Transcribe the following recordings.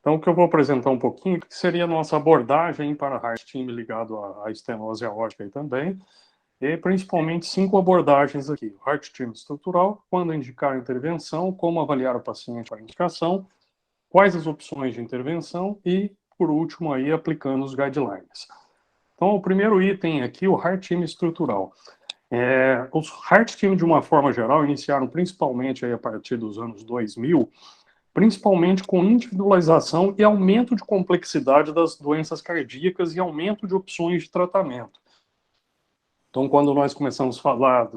Então, o que eu vou apresentar um pouquinho, que seria a nossa abordagem para Heart Team ligado à estenose aórtica aí também, e principalmente 5 abordagens aqui. Heart Team estrutural, quando indicar a intervenção, como avaliar o paciente para a indicação, quais as opções de intervenção e, por último, aí aplicando os guidelines. Então, o primeiro item aqui, o Heart Team estrutural. Os Heart Team, de uma forma geral, iniciaram principalmente aí a partir dos anos 2000, principalmente com individualização e aumento de complexidade das doenças cardíacas e aumento de opções de tratamento. Então, quando nós começamos a falar,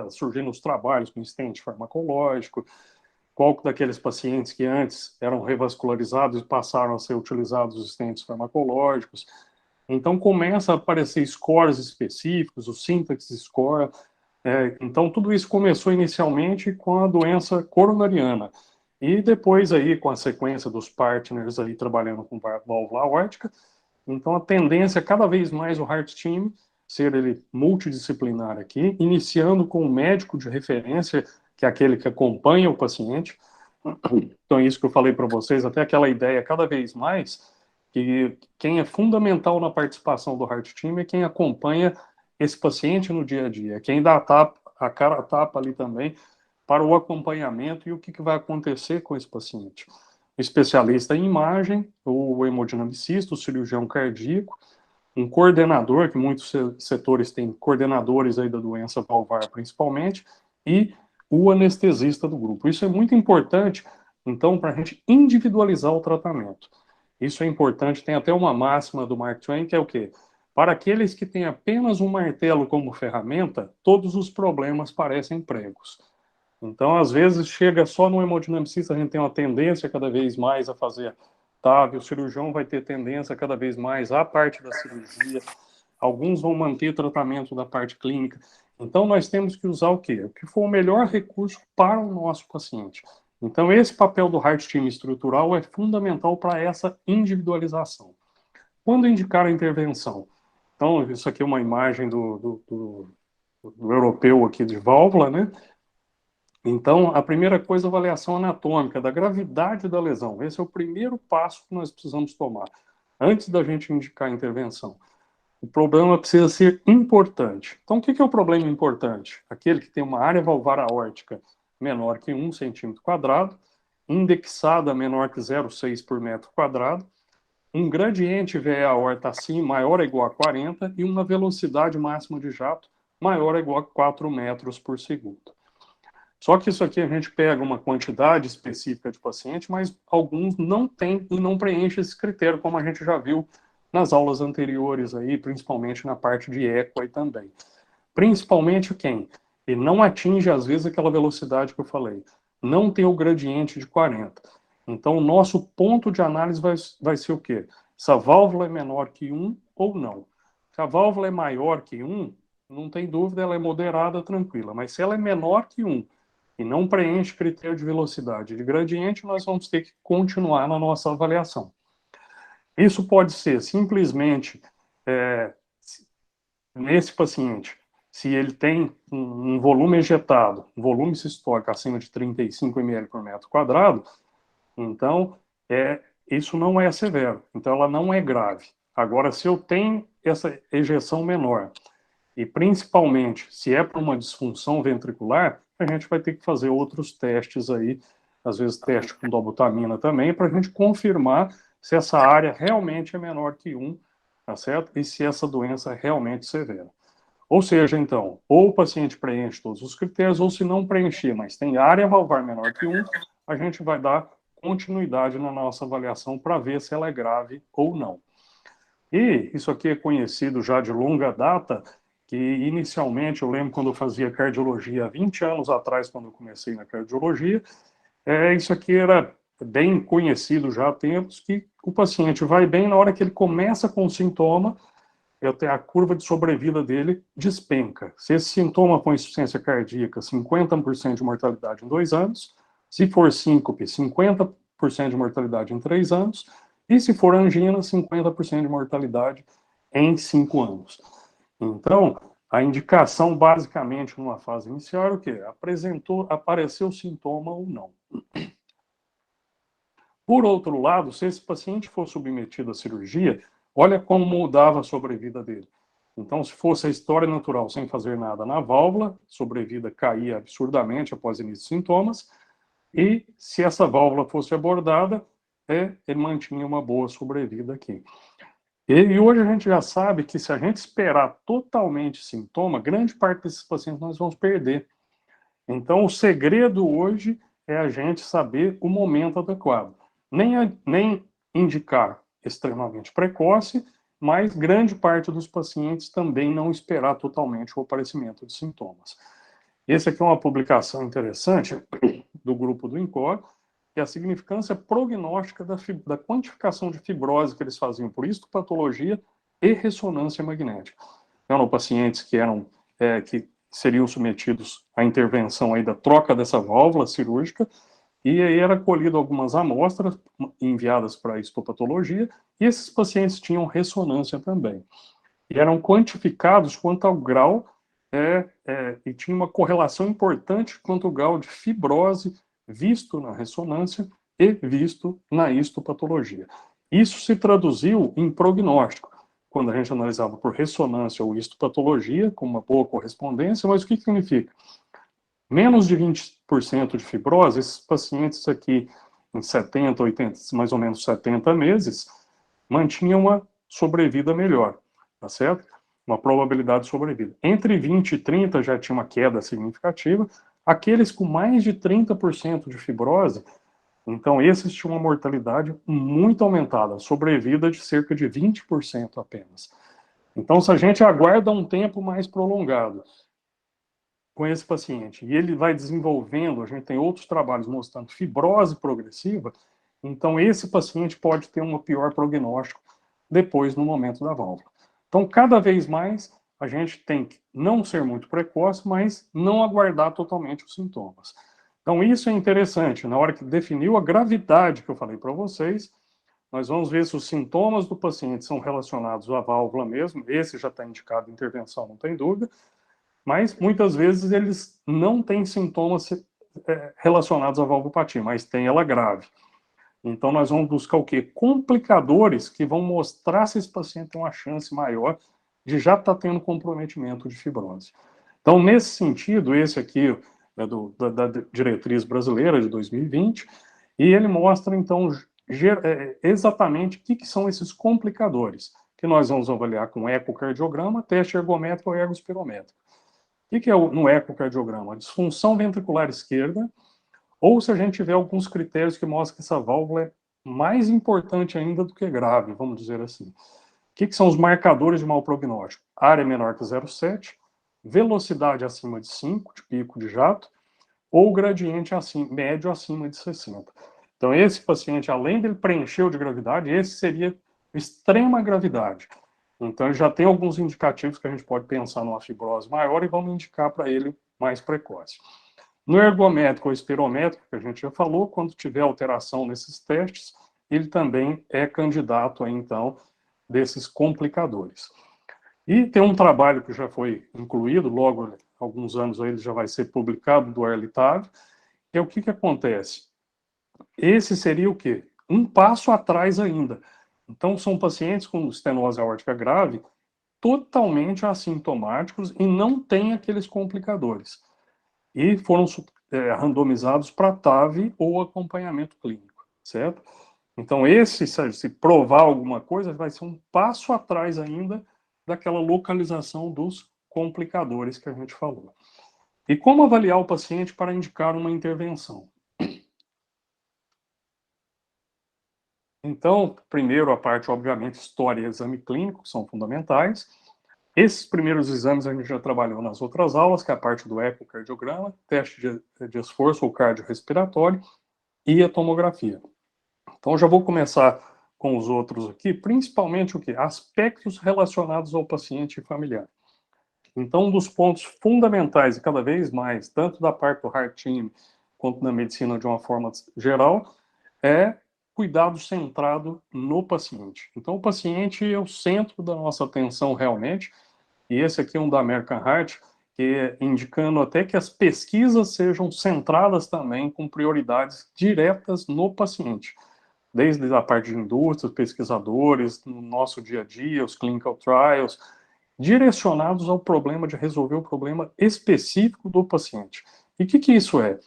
surgindo os trabalhos com stent farmacológico, qual daqueles pacientes que antes eram revascularizados e passaram a ser utilizados os stents farmacológicos. Então, começa a aparecer scores específicos, o syntax score. Então, tudo isso começou inicialmente com a doença coronariana. E depois aí, com a sequência dos partners aí trabalhando com válvula aórtica, então a tendência é cada vez mais o Heart Team ser ele multidisciplinar aqui, iniciando com um médico de referência, que é aquele que acompanha o paciente. Então, isso que eu falei para vocês, até aquela ideia cada vez mais, que quem é fundamental na participação do Heart Team é quem acompanha esse paciente no dia a dia, quem dá a cara a tapa ali também, para o acompanhamento e o que vai acontecer com esse paciente. O especialista em imagem, o hemodinamicista, o cirurgião cardíaco, um coordenador, que muitos setores têm coordenadores aí da doença valvar principalmente, e o anestesista do grupo. Isso é muito importante, então, para a gente individualizar o tratamento. Isso é importante, tem até uma máxima do Mark Twain, que é o quê? Para aqueles que têm apenas um martelo como ferramenta, todos os problemas parecem pregos. Então, às vezes, chega só no hemodinamicista, a gente tem uma tendência cada vez mais a fazer TAV, o cirurgião vai ter tendência cada vez mais à parte da cirurgia, alguns vão manter tratamento da parte clínica. Então, nós temos que usar o quê? O que for o melhor recurso para o nosso paciente. Então, esse papel do Heart Team estrutural é fundamental para essa individualização. Quando indicar a intervenção? Então, isso aqui é uma imagem do europeu aqui de válvula, né? Então, a primeira coisa, a avaliação anatômica da gravidade da lesão. Esse é o primeiro passo que nós precisamos tomar, antes da gente indicar a intervenção. O problema precisa ser importante. Então, o que é o problema importante? Aquele que tem uma área valvar aórtica menor que 1 centímetro quadrado, indexada menor que 0,6 por metro quadrado, um gradiente VE aorta assim maior ou igual a 40 e uma velocidade máxima de jato maior ou igual a 4 metros por segundo. Só que isso aqui a gente pega uma quantidade específica de paciente, mas alguns não têm e não preenchem esse critério, como a gente já viu nas aulas anteriores aí, principalmente na parte de eco aí também. Principalmente quem? Ele não atinge, às vezes, aquela velocidade que eu falei. Não tem o gradiente de 40. Então, o nosso ponto de análise vai ser o quê? Se a válvula é menor que 1 ou não. Se a válvula é maior que 1, não tem dúvida, ela é moderada, tranquila. Mas se ela é menor que 1 e não preenche critério de velocidade de gradiente, nós vamos ter que continuar na nossa avaliação. Isso pode ser simplesmente, nesse paciente, se ele tem um volume ejetado, um volume sistólico acima de 35 ml por metro quadrado, então isso não é severo, então ela não é grave. Agora, se eu tenho essa ejeção menor, e principalmente se é para uma disfunção ventricular, a gente vai ter que fazer outros testes aí, às vezes teste com dobutamina também, para a gente confirmar se essa área realmente é menor que 1, tá certo? E se essa doença é realmente severa. Ou seja, então, ou o paciente preenche todos os critérios, ou se não preencher, mas tem área valvar menor que 1, a gente vai dar continuidade na nossa avaliação para ver se ela é grave ou não. E isso aqui é conhecido já de longa data, que inicialmente, eu lembro quando eu fazia cardiologia há 20 anos atrás, quando eu comecei na cardiologia, isso aqui era bem conhecido já há tempos, que o paciente vai bem, na hora que ele começa com o sintoma, a curva de sobrevida dele despenca. Se esse sintoma for insuficiência cardíaca, 50% de mortalidade em 2 anos, se for síncope, 50% de mortalidade em 3 anos, e se for angina, 50% de mortalidade em 5 anos. Então, a indicação, basicamente, numa fase inicial é o quê? Apareceu sintoma ou não. Por outro lado, se esse paciente for submetido à cirurgia, olha como mudava a sobrevida dele. Então, se fosse a história natural sem fazer nada na válvula, a sobrevida caía absurdamente após início de sintomas, e se essa válvula fosse abordada, ele mantinha uma boa sobrevida aqui. E hoje a gente já sabe que se a gente esperar totalmente sintoma, grande parte desses pacientes nós vamos perder. Então, o segredo hoje é a gente saber o momento adequado. Nem indicar extremamente precoce, mas grande parte dos pacientes também não esperar totalmente o aparecimento de sintomas. Essa aqui é uma publicação interessante do grupo do INCOR, que é a significância prognóstica da quantificação de fibrose que eles faziam por histopatologia e ressonância magnética. Eram pacientes que seriam submetidos à intervenção aí da troca dessa válvula cirúrgica, e aí era colhido algumas amostras enviadas para a histopatologia, e esses pacientes tinham ressonância também. E eram quantificados quanto ao grau, e tinha uma correlação importante quanto ao grau de fibrose visto na ressonância e visto na histopatologia. Isso se traduziu em prognóstico, quando a gente analisava por ressonância ou histopatologia, com uma boa correspondência, mas o que significa? Menos de 20% de fibrose, esses pacientes aqui, em 70, 80, mais ou menos 70 meses, mantinham uma sobrevida melhor, tá certo? Uma probabilidade de sobrevida. Entre 20 e 30 já tinha uma queda significativa. Aqueles com mais de 30% de fibrose, então esses tinham uma mortalidade muito aumentada, sobrevida de cerca de 20% apenas. Então, se a gente aguarda um tempo mais prolongado com esse paciente, e ele vai desenvolvendo, a gente tem outros trabalhos mostrando fibrose progressiva, então esse paciente pode ter um pior prognóstico depois no momento da válvula. Então, cada vez mais, a gente tem que não ser muito precoce, mas não aguardar totalmente os sintomas. Então, isso é interessante. Na hora que definiu a gravidade que eu falei para vocês, nós vamos ver se os sintomas do paciente são relacionados à válvula mesmo. Esse já está indicado intervenção, não tem dúvida. Mas, muitas vezes, eles não têm sintomas relacionados à valvopatia, mas tem ela grave. Então, nós vamos buscar o quê? Complicadores que vão mostrar se esse paciente tem uma chance maior de já estar tendo comprometimento de fibrose. Então, nesse sentido, esse aqui é da diretriz brasileira de 2020, e ele mostra, então, exatamente o que são esses complicadores, que nós vamos avaliar com ecocardiograma, teste ergométrico ou ergospirométrico. O que é no ecocardiograma? A disfunção ventricular esquerda, ou se a gente tiver alguns critérios que mostram que essa válvula é mais importante ainda do que grave, vamos dizer assim. O que são os marcadores de mau prognóstico? Área menor que 0,7, velocidade acima de 5, de pico de jato, ou gradiente médio acima de 60. Então, esse paciente, além dele preencher o de gravidade, esse seria extrema gravidade. Então, ele já tem alguns indicativos que a gente pode pensar numa fibrose maior e vamos indicar para ele mais precoce. No ergométrico ou espirométrico, que a gente já falou, quando tiver alteração nesses testes, ele também é candidato a, então, desses complicadores. E tem um trabalho que já foi incluído, logo, alguns anos aí, ele já vai ser publicado, do Erlitav, que é o que acontece. Esse seria o quê? Um passo atrás ainda. Então, são pacientes com estenose aórtica grave, totalmente assintomáticos e não têm aqueles complicadores. E foram randomizados para TAV ou acompanhamento clínico, certo? Então, se provar alguma coisa, vai ser um passo atrás ainda daquela localização dos complicadores que a gente falou. E como avaliar o paciente para indicar uma intervenção? Então, primeiro a parte, obviamente, história e exame clínico, que são fundamentais. Esses primeiros exames a gente já trabalhou nas outras aulas, que é a parte do ecocardiograma, teste de esforço ou cardiorrespiratório e a tomografia. Então, já vou começar com os outros aqui, principalmente o que? Aspectos relacionados ao paciente e familiar. Então, um dos pontos fundamentais, e cada vez mais, tanto da parte do Heart Team, quanto na medicina de uma forma geral, é cuidado centrado no paciente. Então, o paciente é o centro da nossa atenção realmente, e esse aqui é um da American Heart, que é indicando até que as pesquisas sejam centradas também com prioridades diretas no paciente. desde a parte de indústrias, pesquisadores, no nosso dia a dia, os clinical trials, direcionados ao problema de resolver o problema específico do paciente. E o que isso é?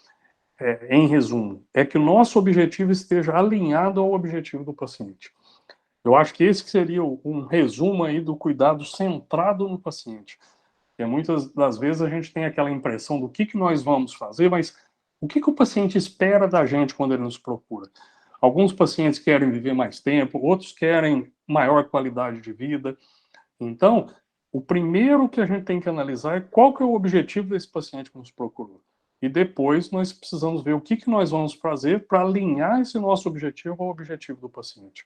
Em resumo, é que o nosso objetivo esteja alinhado ao objetivo do paciente. Eu acho que esse seria um resumo aí do cuidado centrado no paciente. Porque muitas das vezes a gente tem aquela impressão do que nós vamos fazer, mas o que o paciente espera da gente quando ele nos procura? Alguns pacientes querem viver mais tempo, outros querem maior qualidade de vida. Então, o primeiro que a gente tem que analisar é qual que é o objetivo desse paciente que nos procurou. E depois nós precisamos ver o que nós vamos fazer para alinhar esse nosso objetivo ao objetivo do paciente.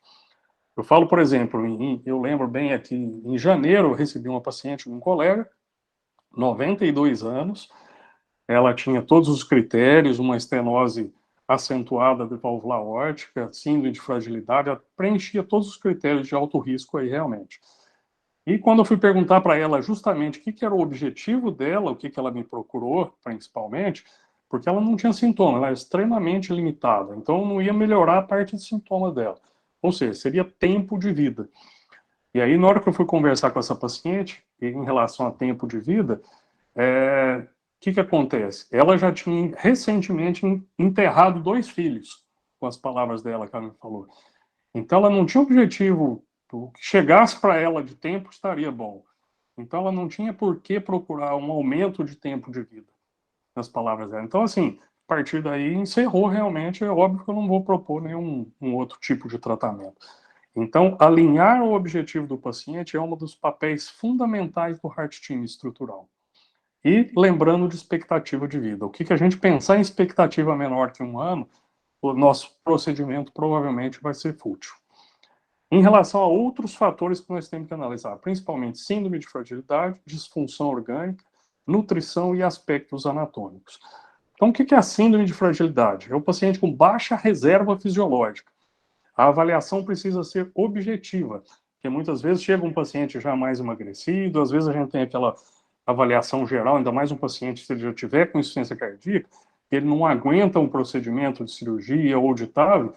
Eu falo, por exemplo, eu lembro bem aqui, em janeiro eu recebi uma paciente de um colega, 92 anos, ela tinha todos os critérios, uma estenose acentuada de válvula aórtica, síndrome de fragilidade, ela preenchia todos os critérios de alto risco aí realmente. E quando eu fui perguntar para ela justamente o que era o objetivo dela, o que ela me procurou principalmente, porque ela não tinha sintoma, ela era extremamente limitada, então não ia melhorar a parte de sintoma dela. Ou seja, seria tempo de vida. E aí, na hora que eu fui conversar com essa paciente, em relação a tempo de vida, o que acontece? Ela já tinha recentemente enterrado 2 filhos, com as palavras dela que ela me falou. Então, ela não tinha objetivo, o que chegasse para ela de tempo estaria bom. Então, ela não tinha por que procurar um aumento de tempo de vida, nas palavras dela. Então, assim, a partir daí, encerrou realmente. É óbvio que eu não vou propor nenhum outro tipo de tratamento. Então, alinhar o objetivo do paciente é um dos papéis fundamentais do Heart Team estrutural. E lembrando de expectativa de vida. O que a gente pensar em expectativa menor que 1 ano, o nosso procedimento provavelmente vai ser fútil. Em relação a outros fatores que nós temos que analisar, principalmente síndrome de fragilidade, disfunção orgânica, nutrição e aspectos anatômicos. Então, o que é a síndrome de fragilidade? É o paciente com baixa reserva fisiológica. A avaliação precisa ser objetiva, porque muitas vezes chega um paciente já mais emagrecido, às vezes a gente tem aquela avaliação geral, ainda mais um paciente se ele já tiver com insuficiência cardíaca, ele não aguenta um procedimento de cirurgia ou de TAV,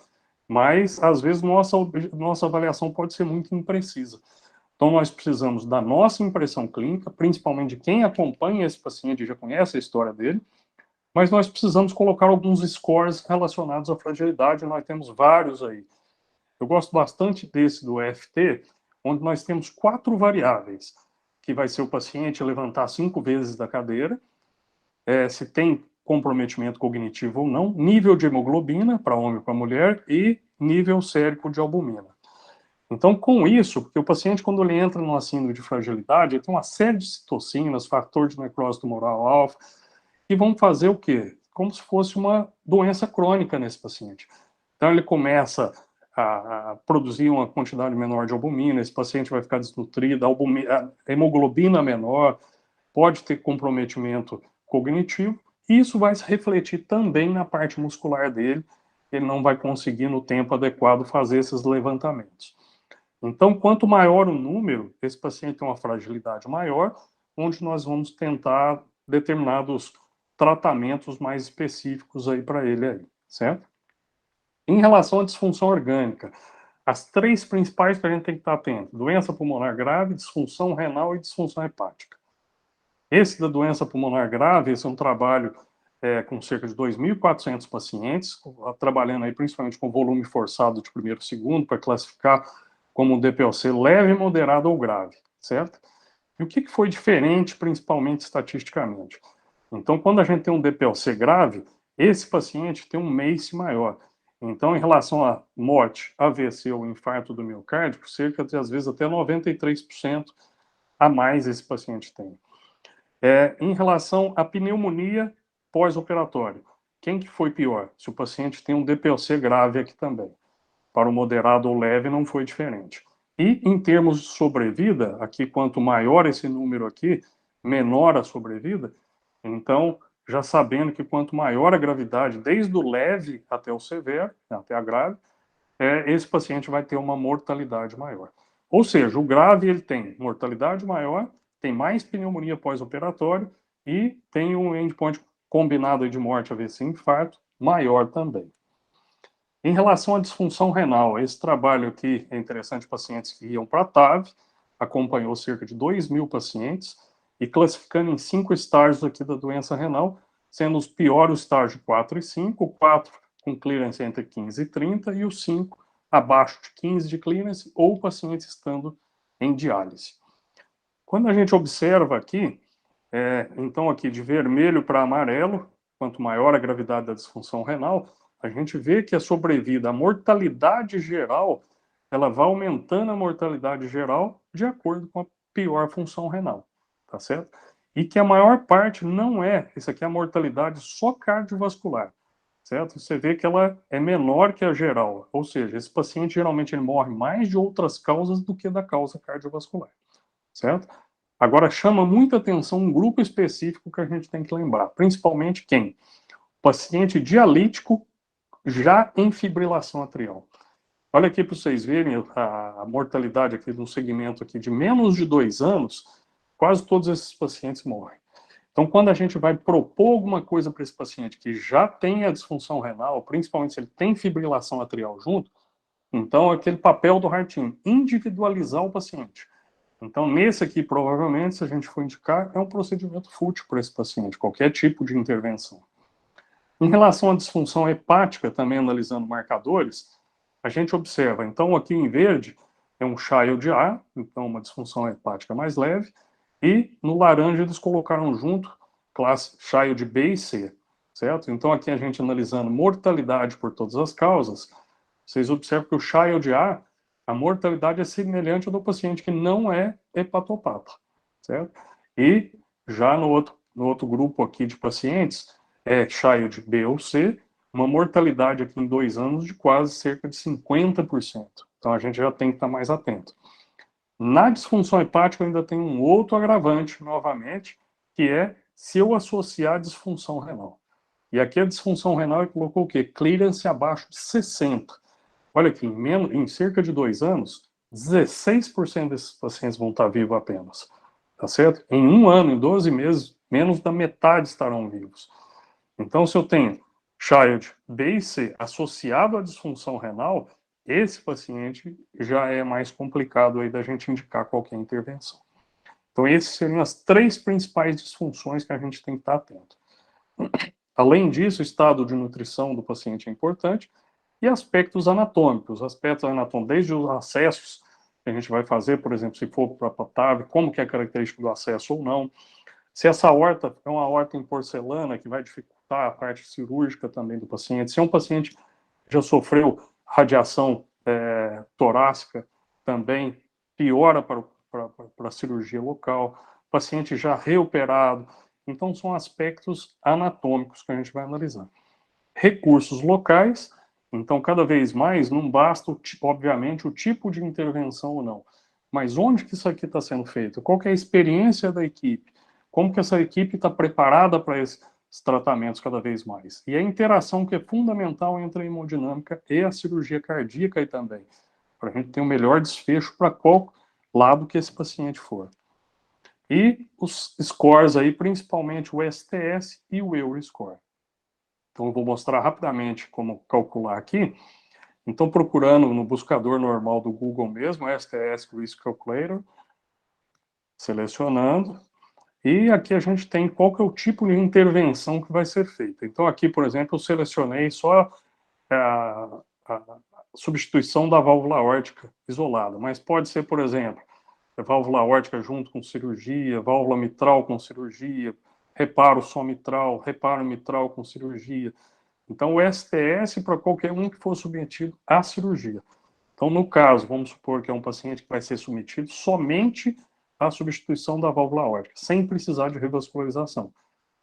mas às vezes nossa avaliação pode ser muito imprecisa. Então nós precisamos da nossa impressão clínica, principalmente de quem acompanha esse paciente e já conhece a história dele, mas nós precisamos colocar alguns scores relacionados à fragilidade, nós temos vários aí. Eu gosto bastante desse do EFT, onde nós temos 4 variáveis, que vai ser o paciente levantar 5 vezes da cadeira, se tem comprometimento cognitivo ou não, nível de hemoglobina para homem e para mulher e nível sérico de albumina. Então, com isso, porque o paciente, quando ele entra numa síndrome de fragilidade, ele tem uma série de citocinas, fator de necrose tumoral alfa, que vão fazer o quê? Como se fosse uma doença crônica nesse paciente. Então, ele começa a produzir uma quantidade menor de albumina, esse paciente vai ficar desnutrido, a hemoglobina menor, pode ter comprometimento cognitivo, e isso vai se refletir também na parte muscular dele, ele não vai conseguir no tempo adequado fazer esses levantamentos. Então, quanto maior o número, esse paciente tem uma fragilidade maior, onde nós vamos tentar determinados tratamentos mais específicos aí para ele aí, certo? Em relação à disfunção orgânica, as 3 principais que a gente tem que estar atento: doença pulmonar grave, disfunção renal e disfunção hepática. Esse da doença pulmonar grave, esse é um trabalho com cerca de 2.400 pacientes, trabalhando aí principalmente com volume forçado de primeiro e segundo, para classificar como um DPOC leve, moderado ou grave, certo? E o que foi diferente, principalmente estatisticamente? Então, quando a gente tem um DPOC grave, esse paciente tem um MACE maior. Então, em relação a morte, AVC ou infarto do miocárdio, cerca de, às vezes, até 93% a mais esse paciente tem. Em relação à pneumonia pós-operatório, quem que foi pior? Se o paciente tem um DPOC grave aqui também. Para o moderado ou leve não foi diferente. E em termos de sobrevida, aqui quanto maior esse número aqui, menor a sobrevida. Então, já sabendo que quanto maior a gravidade, desde o leve até o severo, até a grave, esse paciente vai ter uma mortalidade maior. Ou seja, o grave ele tem mortalidade maior, tem mais pneumonia pós-operatório e tem um endpoint combinado de morte, AVC e infarto maior também. Em relação à disfunção renal, esse trabalho aqui é interessante, pacientes que iam para a TAV, acompanhou cerca de 2.000 pacientes, e classificando em 5 estágios aqui da doença renal, sendo os piores o estágio 4 e 5, o 4 com clearance entre 15 e 30, e o 5 abaixo de 15 de clearance, ou pacientes estando em diálise. Quando a gente observa aqui, então aqui de vermelho para amarelo, quanto maior a gravidade da disfunção renal, a gente vê que a sobrevida, a mortalidade geral, ela vai aumentando a mortalidade geral de acordo com a pior função renal, tá certo? E que a maior parte não é, isso aqui é a mortalidade só cardiovascular, certo? Você vê que ela é menor que a geral, ou seja, esse paciente geralmente ele morre mais de outras causas do que da causa cardiovascular, certo? Agora, chama muita atenção um grupo específico que a gente tem que lembrar, principalmente quem? Paciente dialítico já em fibrilação atrial. Olha aqui para vocês verem a mortalidade aqui no segmento aqui de menos de 2 anos, quase todos esses pacientes morrem. Então, quando a gente vai propor alguma coisa para esse paciente que já tem a disfunção renal, principalmente se ele tem fibrilação atrial junto, então aquele papel do Heart Team, individualizar o paciente. Então, nesse aqui, provavelmente, se a gente for indicar, é um procedimento fútil para esse paciente, qualquer tipo de intervenção. Em relação à disfunção hepática, também analisando marcadores, a gente observa, então, aqui em verde, é um Child A, então uma disfunção hepática mais leve, e no laranja eles colocaram junto classe Child B e C, certo? Então, aqui a gente analisando mortalidade por todas as causas, vocês observam que o Child a mortalidade é semelhante ao do paciente que não é hepatopata, certo? E já no outro grupo aqui de pacientes, Child B ou C, uma mortalidade aqui em 2 anos de quase cerca de 50%. Então a gente já tem que estar mais atento. Na disfunção hepática ainda tem um outro agravante, novamente, que é se eu associar a disfunção renal. E aqui a disfunção renal ele colocou o quê? Clearance abaixo de 60. Olha aqui, em cerca de 2 anos, 16% desses pacientes vão estar vivos apenas. Tá certo? Em 1 ano, em 12 meses, menos da metade estarão vivos. Então, se eu tenho Child B e C associado à disfunção renal, esse paciente já é mais complicado aí da gente indicar qualquer intervenção. Então, essas seriam as 3 principais disfunções que a gente tem que estar atento. Além disso, o estado de nutrição do paciente é importante e aspectos anatômicos. Aspectos anatômicos, desde os acessos que a gente vai fazer, por exemplo, se for para a TAV, como que é a característica do acesso ou não. Se essa aorta é uma aorta em porcelana, que vai dificultar a parte cirúrgica também do paciente. Se é um paciente que já sofreu radiação torácica, também piora para a cirurgia local. Paciente já reoperado. Então, são aspectos anatômicos que a gente vai analisar. Recursos locais. Então, cada vez mais, não basta, obviamente, o tipo de intervenção ou não. Mas onde que isso aqui está sendo feito? Qual que é a experiência da equipe? Como que essa equipe está preparada para esses tratamentos cada vez mais? E a interação que é fundamental entre a hemodinâmica e a cirurgia cardíaca aí também, para a gente ter um melhor desfecho para qual lado que esse paciente for. E os scores aí, principalmente o STS e o Euroscore. Então, eu vou mostrar rapidamente como calcular aqui. Então, procurando no buscador normal do Google mesmo, STS Risk Calculator, selecionando, e aqui a gente tem qual que é o tipo de intervenção que vai ser feita. Então, aqui, por exemplo, eu selecionei só a substituição da válvula aórtica isolada, mas pode ser, por exemplo, a válvula aórtica junto com cirurgia, válvula mitral com cirurgia, reparo só mitral, reparo mitral com cirurgia. Então, o STS para qualquer um que for submetido à cirurgia. Então, no caso, vamos supor que é um paciente que vai ser submetido somente à substituição da válvula aórtica, sem precisar de revascularização.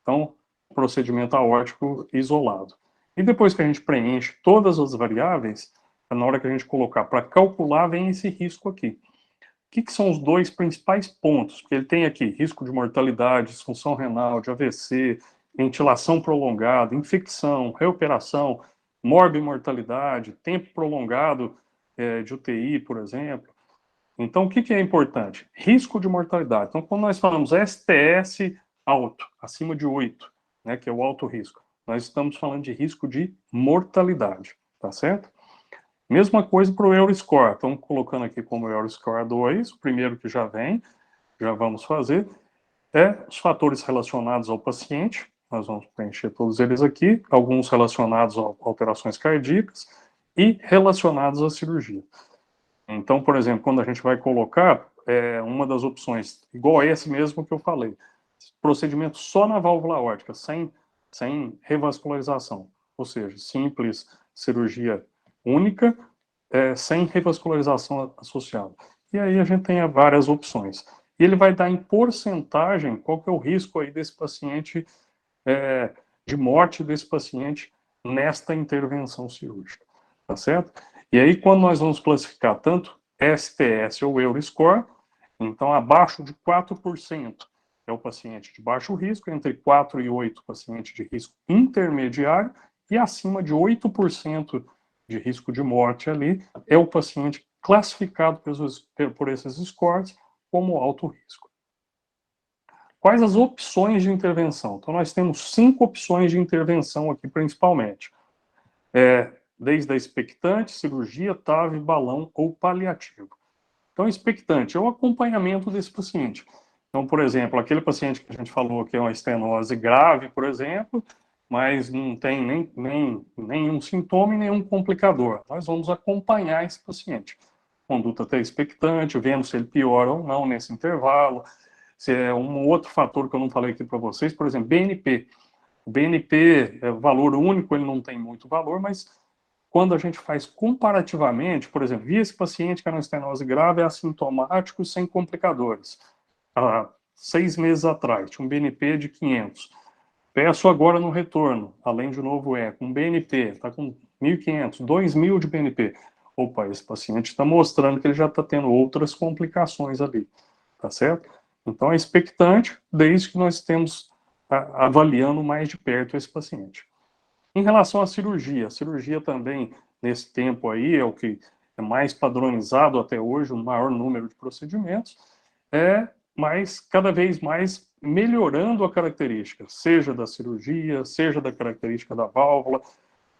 Então, procedimento aórtico isolado. E depois que a gente preenche todas as variáveis, na hora que a gente colocar para calcular, vem esse risco aqui. O que são os 2 principais pontos? Porque ele tem aqui risco de mortalidade, disfunção renal, de AVC, ventilação prolongada, infecção, reoperação, morbimortalidade, tempo prolongado de UTI, por exemplo. Então, o que é importante? Risco de mortalidade. Então, quando nós falamos STS alto, acima de 8, né, que é o alto risco, nós estamos falando de risco de mortalidade, tá certo? Mesma coisa para o Euroscore. Estamos colocando aqui como Euroscore 2, o primeiro que já vem, já vamos fazer, é os fatores relacionados ao paciente. Nós vamos preencher todos eles aqui, alguns relacionados a alterações cardíacas e relacionados à cirurgia. Então, por exemplo, quando a gente vai colocar uma das opções, igual esse mesmo que eu falei, procedimento só na válvula aórtica, sem revascularização, ou seja, simples cirurgia única, sem revascularização associada. E aí a gente tem várias opções. E ele vai dar em porcentagem qual que é o risco aí desse paciente, de morte desse paciente nesta intervenção cirúrgica, tá certo? E aí quando nós vamos classificar tanto STS ou Euroscore, então abaixo de 4% é o paciente de baixo risco, entre 4 e 8 paciente de risco intermediário e acima de 8% de risco de morte ali é o paciente classificado por esses scores como alto risco. Quais as opções de intervenção? Então, nós temos 5 opções de intervenção aqui, principalmente. Desde a expectante, cirurgia, TAV, balão ou paliativo. Então, expectante é o acompanhamento desse paciente. Então, por exemplo, aquele paciente que a gente falou que é uma estenose grave, por exemplo, mas não tem nenhum sintoma e nenhum complicador. Nós vamos acompanhar esse paciente. Conduta até expectante, vendo se ele piora ou não nesse intervalo. Se é um outro fator que eu não falei aqui para vocês, por exemplo, BNP. O BNP é valor único, ele não tem muito valor, mas quando a gente faz comparativamente, por exemplo, vi esse paciente que era uma estenose grave, é assintomático, sem complicadores. Há 6 meses atrás, tinha um BNP de 500. Peço agora no retorno, além de novo com BNP, está com 1.500, 2.000 de BNP. Opa, esse paciente está mostrando que ele já está tendo outras complicações ali, tá certo? Então é expectante, desde que nós estemos avaliando mais de perto esse paciente. Em relação à cirurgia, a cirurgia também, nesse tempo aí, é o que é mais padronizado até hoje, o maior número de procedimentos, mas cada vez mais melhorando a característica, seja da cirurgia, seja da característica da válvula.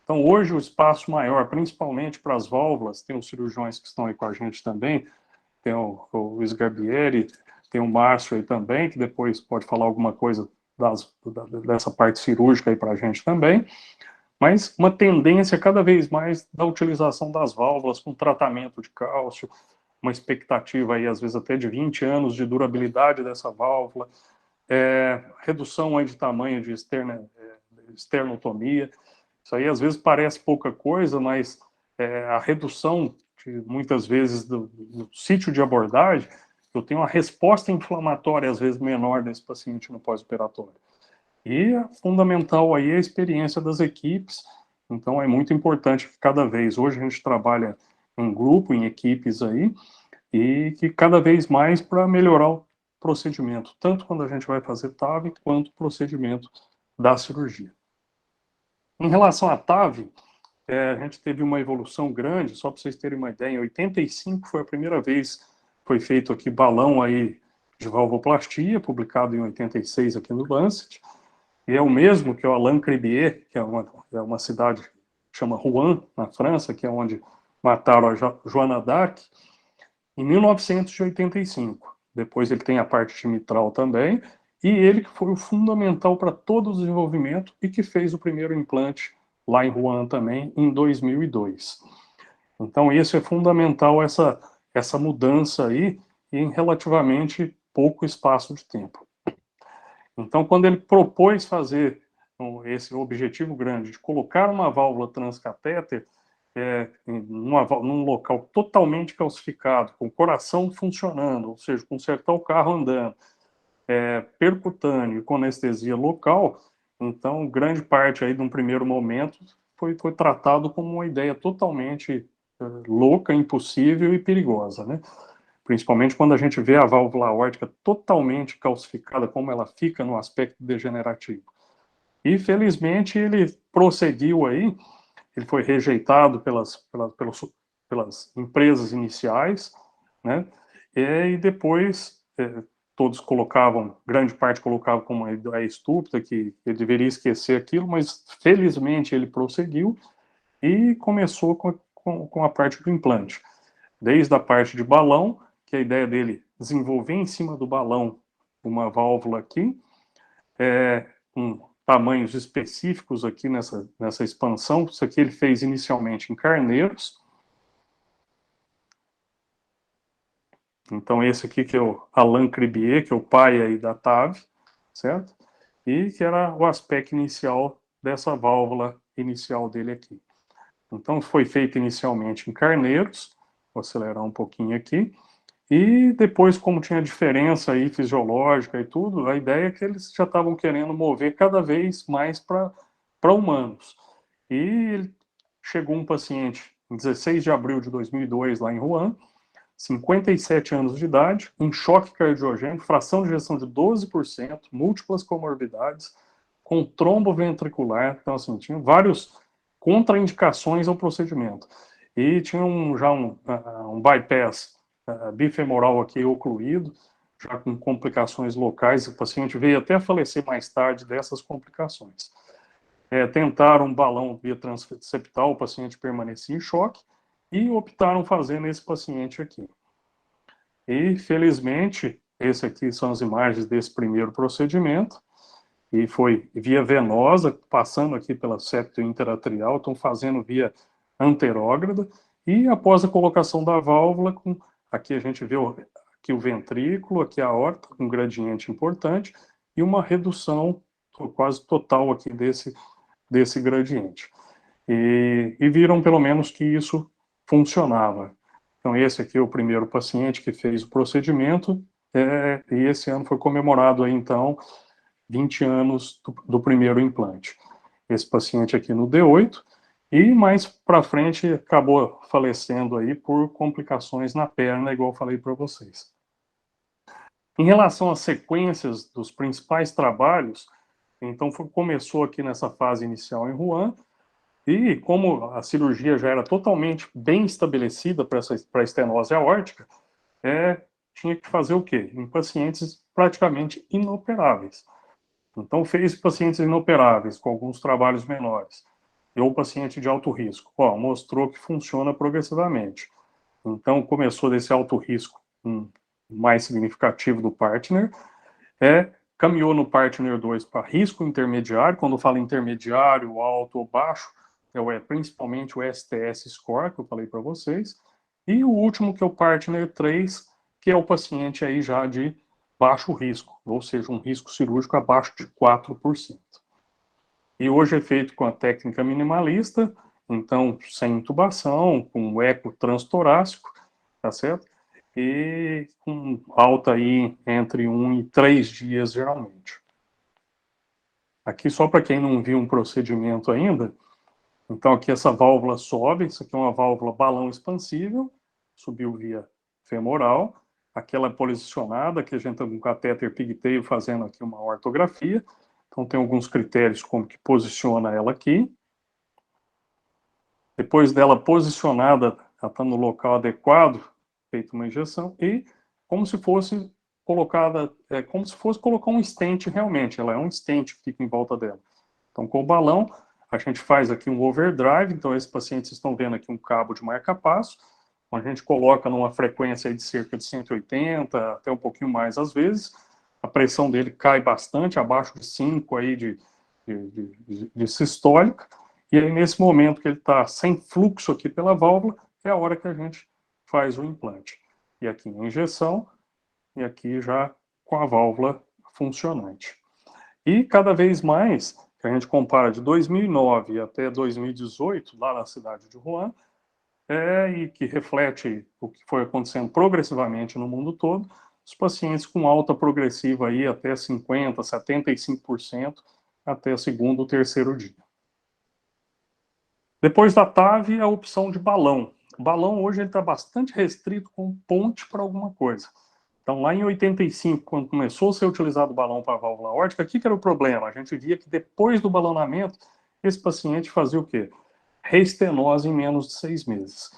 Então, hoje, o espaço maior, principalmente para as válvulas, tem os cirurgiões que estão aí com a gente também, tem o Sgarbieri, tem o Márcio aí também, que depois pode falar alguma coisa dessa parte cirúrgica aí para a gente também, mas uma tendência cada vez mais da utilização das válvulas com tratamento de cálcio, uma expectativa aí, às vezes, até de 20 anos de durabilidade dessa válvula, redução aí de tamanho de esternotomia. Isso aí, às vezes, parece pouca coisa, mas a redução, muitas vezes, do sítio de abordagem, eu tenho uma resposta inflamatória, às vezes, menor desse paciente no pós-operatório. E é fundamental aí a experiência das equipes, então é muito importante que cada vez, hoje a gente trabalha em grupo, em equipes aí, e que cada vez mais para melhorar o procedimento, tanto quando a gente vai fazer TAV, quanto o procedimento da cirurgia. Em relação à TAV, a gente teve uma evolução grande, só para vocês terem uma ideia, em 85 foi a primeira vez que foi feito aqui balão aí de valvoplastia, publicado em 86 aqui no Lancet, e é o mesmo que o Alain Cribier, que é uma cidade que chama Rouen, na França, que é onde mataram a Joana d'Arc, em 1985. Depois ele tem a parte de mitral também, e ele que foi o fundamental para todo o desenvolvimento e que fez o primeiro implante lá em Rouen também, em 2002. Então, isso é fundamental, essa mudança aí, em relativamente pouco espaço de tempo. Então, quando ele propôs fazer esse objetivo grande de colocar uma válvula transcatéter num local totalmente calcificado, com o coração funcionando, ou seja, consertar o carro andando, percutâneo e com anestesia local, então, grande parte aí de um primeiro momento foi tratado como uma ideia totalmente louca, impossível e perigosa, né? Principalmente quando a gente vê a válvula aórtica totalmente calcificada, como ela fica no aspecto degenerativo. E, felizmente, ele prosseguiu aí, ele foi rejeitado pelas empresas iniciais, né? E depois todos colocavam, grande parte colocava como uma estúpida, que ele deveria esquecer aquilo, mas felizmente ele prosseguiu, e começou com a parte do implante. Desde a parte de balão, que a ideia dele desenvolver em cima do balão uma válvula aqui, com tamanhos específicos aqui nessa expansão. Isso aqui ele fez inicialmente em carneiros. Então esse aqui que é o Alain Cribier, que é o pai aí da TAV, certo? E que era o aspecto inicial dessa válvula inicial dele aqui. Então foi feito inicialmente em carneiros, vou acelerar um pouquinho aqui, e depois, como tinha diferença aí fisiológica e tudo, a ideia é que eles já estavam querendo mover cada vez mais para humanos. E chegou um paciente em 16 de abril de 2002 lá em Wuhan, 57 anos de idade, um choque cardiogênico, fração de ejeção de 12%, múltiplas comorbidades, com trombo ventricular. Então, assim, tinha vários contraindicações ao procedimento. E tinha um bypass bifemoral aqui ocluído, já com complicações locais. O paciente veio até a falecer mais tarde dessas complicações. Tentaram um balão via transeptal, o paciente permanecia em choque, e optaram fazer nesse paciente aqui. E, felizmente, esse aqui são as imagens desse primeiro procedimento, e foi via venosa, passando aqui pela septo interatrial, estão fazendo via anterógrada, e após a colocação da válvula, aqui a gente vê aqui o ventrículo, aqui a aorta, um gradiente importante, e uma redução quase total aqui desse gradiente. E viram pelo menos que isso funcionava. Então esse aqui é o primeiro paciente que fez o procedimento, e esse ano foi comemorado aí, então, 20 anos do primeiro implante. Esse paciente aqui no D8, e mais para frente acabou falecendo aí por complicações na perna, igual eu falei para vocês. Em relação às sequências dos principais trabalhos, então começou aqui nessa fase inicial em Wuhan, e como a cirurgia já era totalmente bem estabelecida para a estenose aórtica, tinha que fazer o quê? Em pacientes praticamente inoperáveis. Então, fez pacientes inoperáveis, com alguns trabalhos menores, ou paciente de alto risco. Mostrou que funciona progressivamente. Então, começou desse alto risco mais significativo do partner, caminhou no partner 2 para risco intermediário. Quando fala intermediário, alto ou baixo, principalmente o STS score, que eu falei para vocês. E o último, que é o partner 3, que é o paciente aí já de baixo risco, ou seja, um risco cirúrgico abaixo de 4%. E hoje é feito com a técnica minimalista, então sem intubação, com eco transtorácico, tá certo? E com alta aí entre 1 e 3 dias, geralmente. Aqui, só para quem não viu um procedimento ainda, então aqui essa válvula sobe, isso aqui é uma válvula balão expansível, subiu via femoral, aquela é posicionada, que a gente tem um catéter pigtail fazendo aqui uma ortografia, então tem alguns critérios como que posiciona ela aqui. Depois dela posicionada, ela está no local adequado, feita uma injeção, e como se fosse colocada, como se fosse colocar um stent realmente, ela é um stent que fica em volta dela. Então com o balão, a gente faz aqui um overdrive, então esses pacientes estão vendo aqui um cabo de marca-passo, a gente coloca numa frequência de cerca de 180, até um pouquinho mais às vezes, a pressão dele cai bastante, abaixo de 5 aí de sistólica, e aí nesse momento que ele está sem fluxo aqui pela válvula, é a hora que a gente faz o implante. E aqui a injeção, e aqui já com a válvula funcionante. E cada vez mais, que a gente compara de 2009 até 2018, lá na cidade de Wuhan, e que reflete o que foi acontecendo progressivamente no mundo todo, os pacientes com alta progressiva aí até 50%, 75%, até o segundo ou terceiro dia. Depois da TAV, a opção de balão. O balão hoje está bastante restrito com ponte para alguma coisa. Então, lá em 85, quando começou a ser utilizado o balão para a válvula aórtica, o que era o problema? A gente via que depois do balonamento, esse paciente fazia o quê? Reestenose em menos de 6 meses.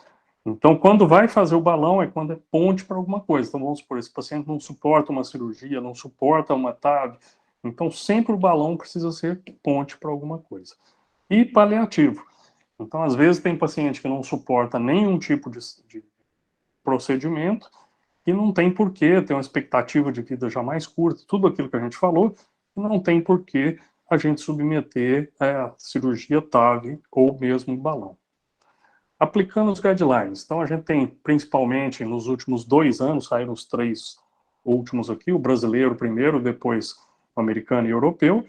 Então, quando vai fazer o balão, é quando é ponte para alguma coisa. Então, vamos supor, esse paciente não suporta uma cirurgia, não suporta uma TAV. Então, sempre o balão precisa ser ponte para alguma coisa. E paliativo. Então, às vezes, tem paciente que não suporta nenhum tipo de procedimento e não tem porquê, tem uma expectativa de vida já mais curta, tudo aquilo que a gente falou, não tem porquê a gente submeter a cirurgia TAV ou mesmo balão. Aplicando os guidelines. Então, a gente tem, principalmente, nos últimos 2 anos, saíram os 3 últimos aqui, o brasileiro primeiro, depois o americano e o europeu.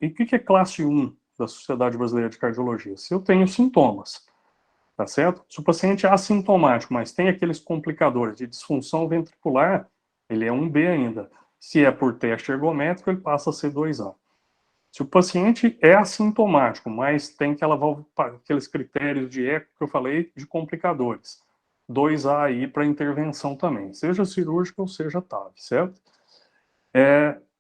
E o que é classe 1 da Sociedade Brasileira de Cardiologia? Se eu tenho sintomas, tá certo? Se o paciente é assintomático, mas tem aqueles complicadores de disfunção ventricular, ele é 1B ainda. Se é por teste ergométrico, ele passa a ser 2A. Se o paciente é assintomático, mas tem aqueles critérios de eco que eu falei de complicadores, 2A aí para intervenção também, seja cirúrgica ou seja TAV, certo?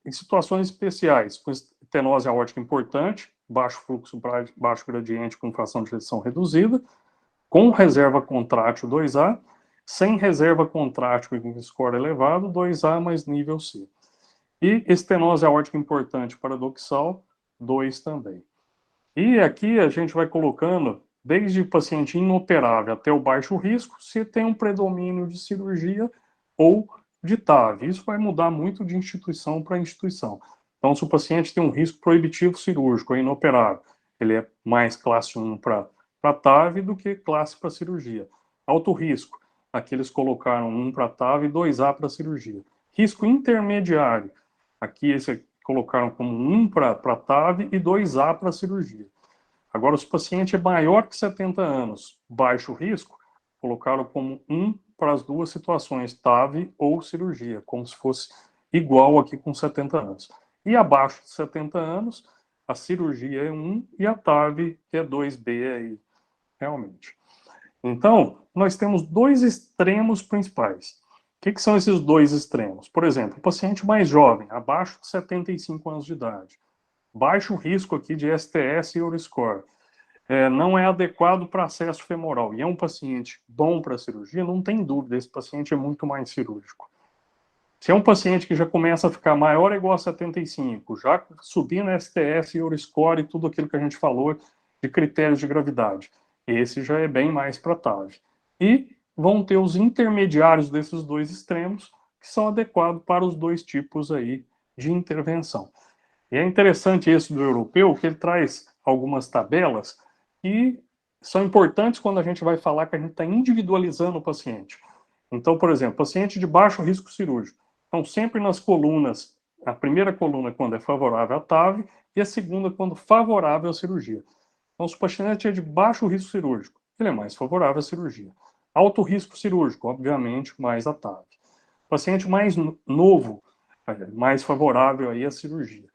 Em situações especiais, com estenose aórtica importante, baixo fluxo, baixo gradiente com fração de ejeção reduzida, com reserva contrátil 2A, sem reserva contrátil e com score elevado, 2A mais nível C. E estenose aórtica importante paradoxal, 2 também. E aqui a gente vai colocando, desde o paciente inoperável até o baixo risco, se tem um predomínio de cirurgia ou de TAV. Isso vai mudar muito de instituição para instituição. Então, se o paciente tem um risco proibitivo cirúrgico, é inoperável, ele é mais classe 1 para TAV do que classe para cirurgia. Alto risco, aqui eles colocaram 1 para TAV e 2A para cirurgia. Risco intermediário, aqui esse colocaram como 1 para TAV e 2A para cirurgia. Agora, se o paciente é maior que 70 anos, baixo risco, colocaram como 1 para as duas situações, TAV ou cirurgia, como se fosse igual aqui com 70 anos. E abaixo de 70 anos, a cirurgia é 1 e a TAV é 2B aí, realmente. Então, nós temos 2 extremos principais. O que são esses 2 extremos? Por exemplo, o paciente mais jovem, abaixo de 75 anos de idade, baixo risco aqui de STS e Euroscore, não é adequado para acesso femoral, e é um paciente bom para cirurgia, não tem dúvida, esse paciente é muito mais cirúrgico. Se é um paciente que já começa a ficar maior ou igual a 75, já subindo STS e Euroscore e tudo aquilo que a gente falou de critérios de gravidade, esse já é bem mais para TAV. E vão ter os intermediários desses 2 extremos, que são adequados para os 2 tipos aí de intervenção. E é interessante esse do europeu, que ele traz algumas tabelas que são importantes quando a gente vai falar que a gente está individualizando o paciente. Então, por exemplo, paciente de baixo risco cirúrgico. Então, sempre nas colunas, a primeira coluna quando é favorável à TAV e a segunda quando favorável à cirurgia. Então, se o paciente é de baixo risco cirúrgico, ele é mais favorável à cirurgia. Alto risco cirúrgico, obviamente, mais a TAV. Paciente mais novo, mais favorável aí à cirurgia.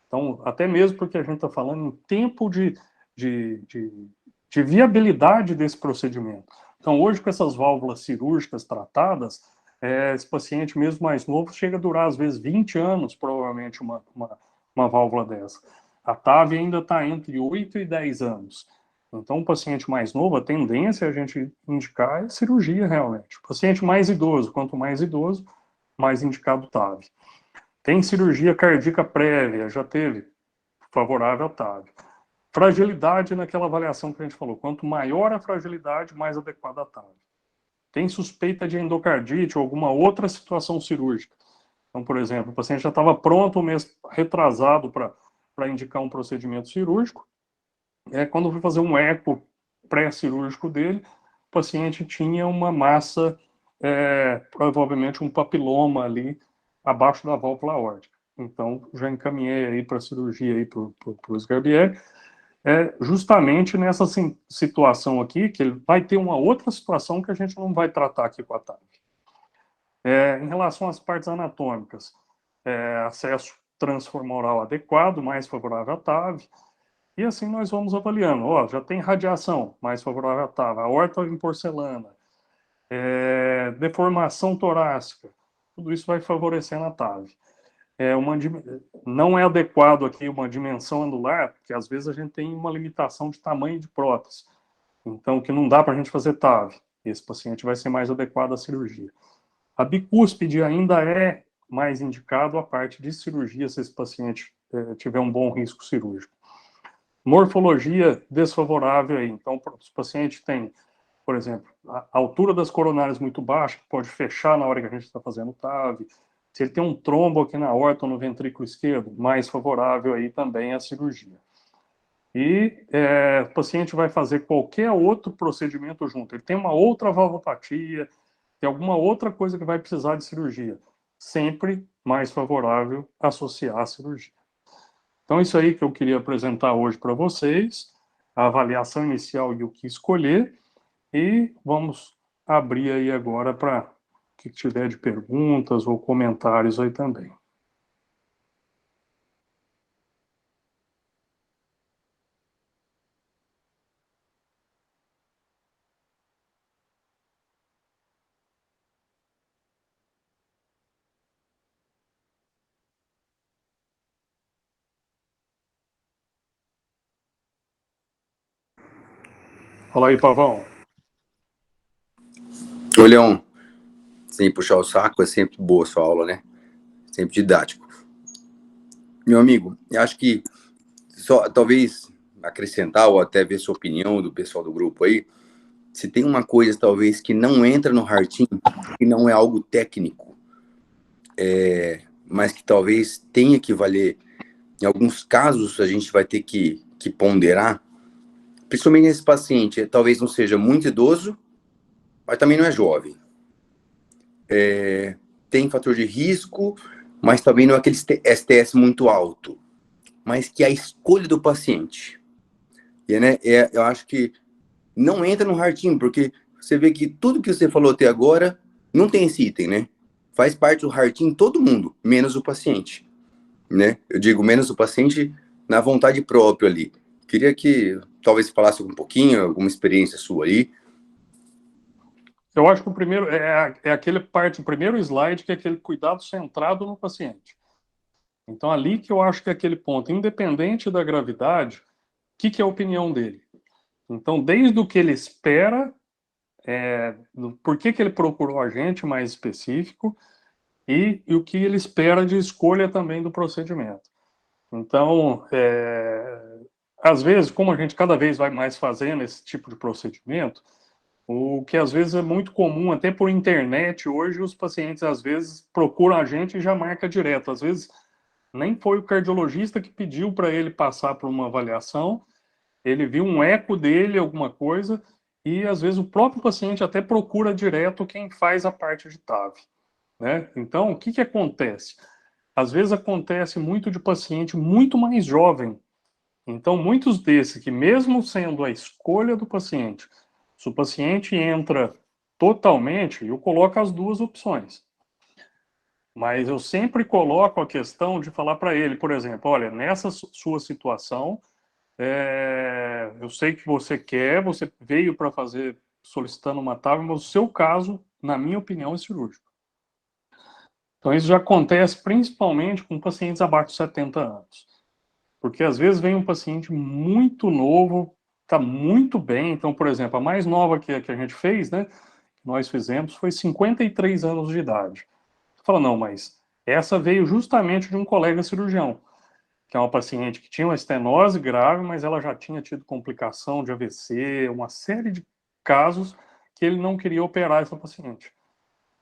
Então, até mesmo porque a gente está falando em tempo de, de, de viabilidade desse procedimento. Então, hoje, com essas válvulas cirúrgicas tratadas, esse paciente mesmo mais novo chega a durar, às vezes, 20 anos, provavelmente, uma válvula dessa. A TAV ainda está entre 8 e 10 anos. Então, o paciente mais novo, a tendência é a gente indicar é cirurgia, realmente. O paciente mais idoso, quanto mais idoso, mais indicado TAV. Tem cirurgia cardíaca prévia, já teve, favorável ao TAV. Fragilidade naquela avaliação que a gente falou. Quanto maior a fragilidade, mais adequada a TAV. Tem suspeita de endocardite ou alguma outra situação cirúrgica. Então, por exemplo, o paciente já estava pronto o mês retrasado para indicar um procedimento cirúrgico. Quando eu fui fazer um eco pré-cirúrgico dele, o paciente tinha uma massa, provavelmente um papiloma ali abaixo da válvula aórtica. Então, já encaminhei aí para a cirurgia aí para o Sgarbieri, justamente nessa situação aqui, que ele vai ter uma outra situação que a gente não vai tratar aqui com a TAV. Em relação às partes anatômicas, acesso transfemoral adequado, mais favorável à TAV, e assim nós vamos avaliando. Já tem radiação, mais favorável à TAV, aorta em porcelana, deformação torácica, tudo isso vai favorecendo a TAV. Não é adequado aqui uma dimensão anular, porque às vezes a gente tem uma limitação de tamanho de prótese, então que não dá para a gente fazer TAV. Esse paciente vai ser mais adequado à cirurgia. A bicúspide ainda é mais indicado a parte de cirurgia se esse paciente tiver um bom risco cirúrgico. Morfologia desfavorável aí. Então, os pacientes têm, por exemplo, a altura das coronárias muito baixa, que pode fechar na hora que a gente está fazendo o TAV. Se ele tem um trombo aqui na aorta ou no ventrículo esquerdo, mais favorável aí também a cirurgia. E o paciente vai fazer qualquer outro procedimento junto. Ele tem uma outra valvopatia, tem alguma outra coisa que vai precisar de cirurgia. Sempre mais favorável associar a cirurgia. Então, isso aí que eu queria apresentar hoje para vocês, a avaliação inicial e o que escolher, e vamos abrir aí agora para o que tiver de perguntas ou comentários aí também. Fala aí, Pavão. Ô, Leão, sem puxar o saco, é sempre boa a sua aula, né? Sempre didático. Meu amigo, eu acho que só talvez acrescentar ou até ver sua opinião do pessoal do grupo aí, se tem uma coisa talvez que não entra no Hartim, que não é algo técnico, mas que talvez tenha que valer, em alguns casos a gente vai ter que ponderar, principalmente nesse paciente, talvez não seja muito idoso, mas também não é jovem. Tem fator de risco, mas também não é aquele STS muito alto, mas que é a escolha do paciente. E, né, eu acho que não entra no Hartim, porque você vê que tudo que você falou até agora não tem esse item, né? Faz parte do Hartim todo mundo, menos o paciente, né? Eu digo menos o paciente na vontade própria ali. Queria que talvez falasse um pouquinho, alguma experiência sua aí. Eu acho que o primeiro aquele parte, o primeiro slide, que é aquele cuidado centrado no paciente. Então, ali que eu acho que é aquele ponto, independente da gravidade, o que é a opinião dele? Então, desde o que ele espera, por que ele procurou a gente mais específico, e o que ele espera de escolha também do procedimento. Então, às vezes, como a gente cada vez vai mais fazendo esse tipo de procedimento, o que às vezes é muito comum, até por internet, hoje os pacientes às vezes procuram a gente e já marca direto. Às vezes nem foi o cardiologista que pediu para ele passar por uma avaliação, ele viu um eco dele, alguma coisa, e às vezes o próprio paciente até procura direto quem faz a parte de TAV. Né? Então, o que acontece? Às vezes acontece muito de paciente muito mais jovem. Então, muitos desses que, mesmo sendo a escolha do paciente, se o paciente entra totalmente, eu coloco as duas opções. Mas eu sempre coloco a questão de falar para ele, por exemplo, olha, nessa sua situação, eu sei que você quer, você veio para fazer, solicitando uma TAV, mas o seu caso, na minha opinião, é cirúrgico. Então, isso já acontece principalmente com pacientes abaixo de 70 anos. Porque às vezes vem um paciente muito novo, está muito bem. Então, por exemplo, a mais nova que a gente fez, né? Nós fizemos foi 53 anos de idade. Você fala, não, mas essa veio justamente de um colega cirurgião, que é uma paciente que tinha uma estenose grave, mas ela já tinha tido complicação de AVC, uma série de casos que ele não queria operar essa paciente.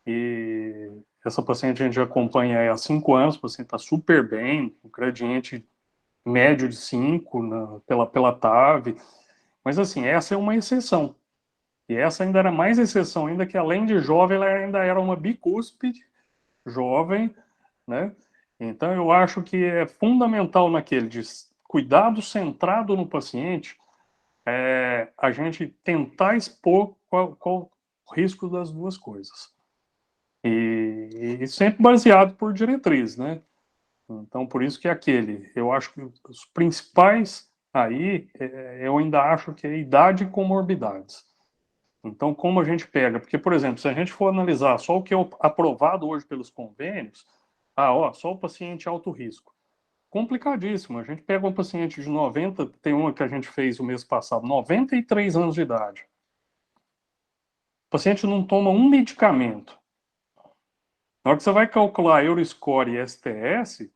E essa paciente a gente acompanha há 5 anos, o paciente está super bem, o gradiente médio de 5 pela TAV. Mas assim, essa é uma exceção. E essa ainda era mais exceção, ainda que além de jovem, ela ainda era uma bicúspide jovem, né? Então eu acho que é fundamental naquele de cuidado centrado no paciente, a gente tentar expor qual o risco das duas coisas. E sempre baseado por diretriz, né? Então, por isso que é aquele. Eu acho que os principais aí, eu ainda acho que é idade e comorbidades. Então, como a gente pega? Porque, por exemplo, se a gente for analisar só o que é aprovado hoje pelos convênios, só o paciente alto risco. Complicadíssimo. A gente pega um paciente de 90, tem uma que a gente fez o mês passado, 93 anos de idade. O paciente não toma um medicamento. Na hora que você vai calcular Euroscore e STS,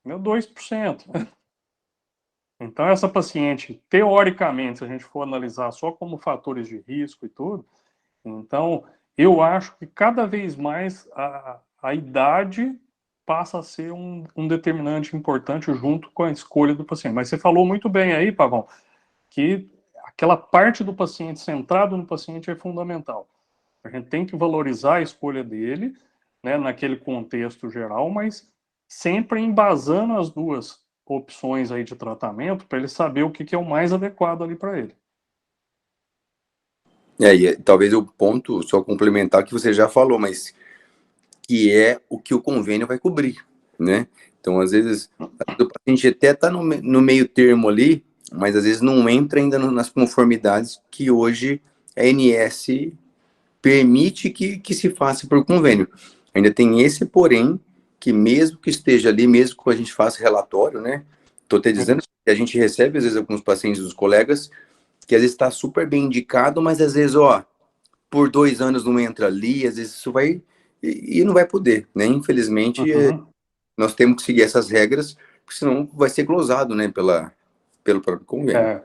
meu 2%. Então, essa paciente, teoricamente, se a gente for analisar só como fatores de risco e tudo, então, eu acho que cada vez mais a idade passa a ser um determinante importante junto com a escolha do paciente. Mas você falou muito bem aí, Pavão, que aquela parte do paciente centrado no paciente é fundamental. A gente tem que valorizar a escolha dele, né, naquele contexto geral, mas sempre embasando as duas opções aí de tratamento para ele saber o que é o mais adequado ali para ele. E talvez o ponto, só complementar, que você já falou, mas que é o que o convênio vai cobrir, né? Então, às vezes, o paciente até está no meio termo ali, mas às vezes não entra ainda nas conformidades que hoje a ANS permite que se faça por convênio. Ainda tem esse porém, que mesmo que esteja ali, mesmo que a gente faça relatório, né? Estou te dizendo que a gente recebe, às vezes, alguns pacientes dos colegas, que às vezes está super bem indicado, mas às vezes, ó, por 2 anos não entra ali, às vezes isso vai, e não vai poder, né? Infelizmente, nós temos que seguir essas regras, porque senão vai ser glosado, né, pelo próprio convênio.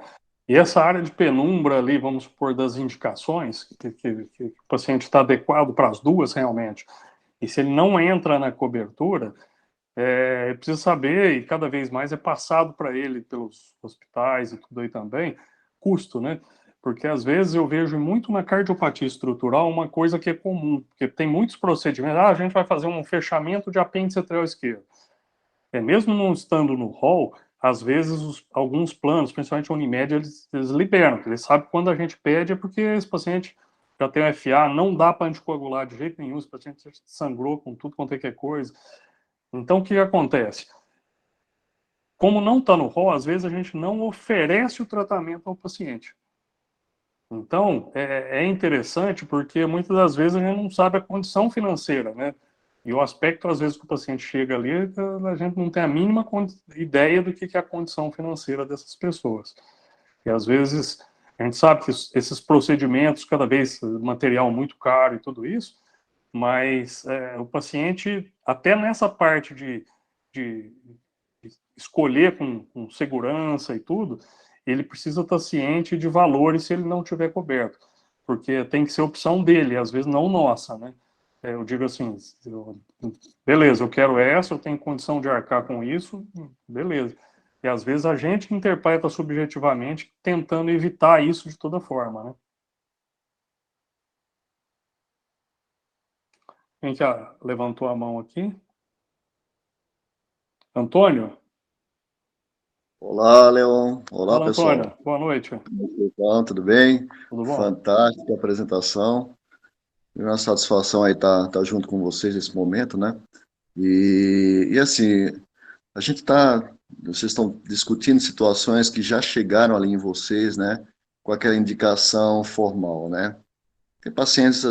E essa área de penumbra ali, vamos supor, das indicações, que o paciente está adequado para as duas realmente, e se ele não entra na cobertura, precisa saber, e cada vez mais é passado para ele pelos hospitais e tudo aí também, custo, né? Porque às vezes eu vejo muito na cardiopatia estrutural uma coisa que é comum, porque tem muitos procedimentos, a gente vai fazer um fechamento de apêndice lateral esquerdo. Mesmo não estando no rol, às vezes alguns planos, principalmente a Unimed, eles liberam, eles sabem que quando a gente pede é porque esse paciente já tem um FA, não dá para anticoagular de jeito nenhum, esse paciente sangrou com tudo quanto é que é coisa. Então, o que acontece? Como não está no rol, às vezes a gente não oferece o tratamento ao paciente. Então, é interessante porque muitas das vezes a gente não sabe a condição financeira, né? E o aspecto, às vezes, que o paciente chega ali, a gente não tem a mínima ideia do que é a condição financeira dessas pessoas. E, às vezes, a gente sabe que esses procedimentos, cada vez material muito caro e tudo isso, mas o paciente, até nessa parte de escolher com segurança e tudo, ele precisa estar ciente de valores se ele não tiver coberto, porque tem que ser opção dele, às vezes não nossa, né? Eu digo assim, beleza, eu quero essa, eu tenho condição de arcar com isso, beleza. E às vezes a gente interpreta subjetivamente, tentando evitar isso de toda forma, né? Quem que levantou a mão aqui? Antônio? Olá, Leon. Olá, Fala, pessoal. Antônio. Boa noite. Então, tudo bem? Tudo bom? Fantástica apresentação. É uma satisfação aí estar junto com vocês nesse momento, né? E assim, a gente vocês estão discutindo situações que já chegaram ali em vocês, né? Com aquela indicação formal, né? Tem pacientes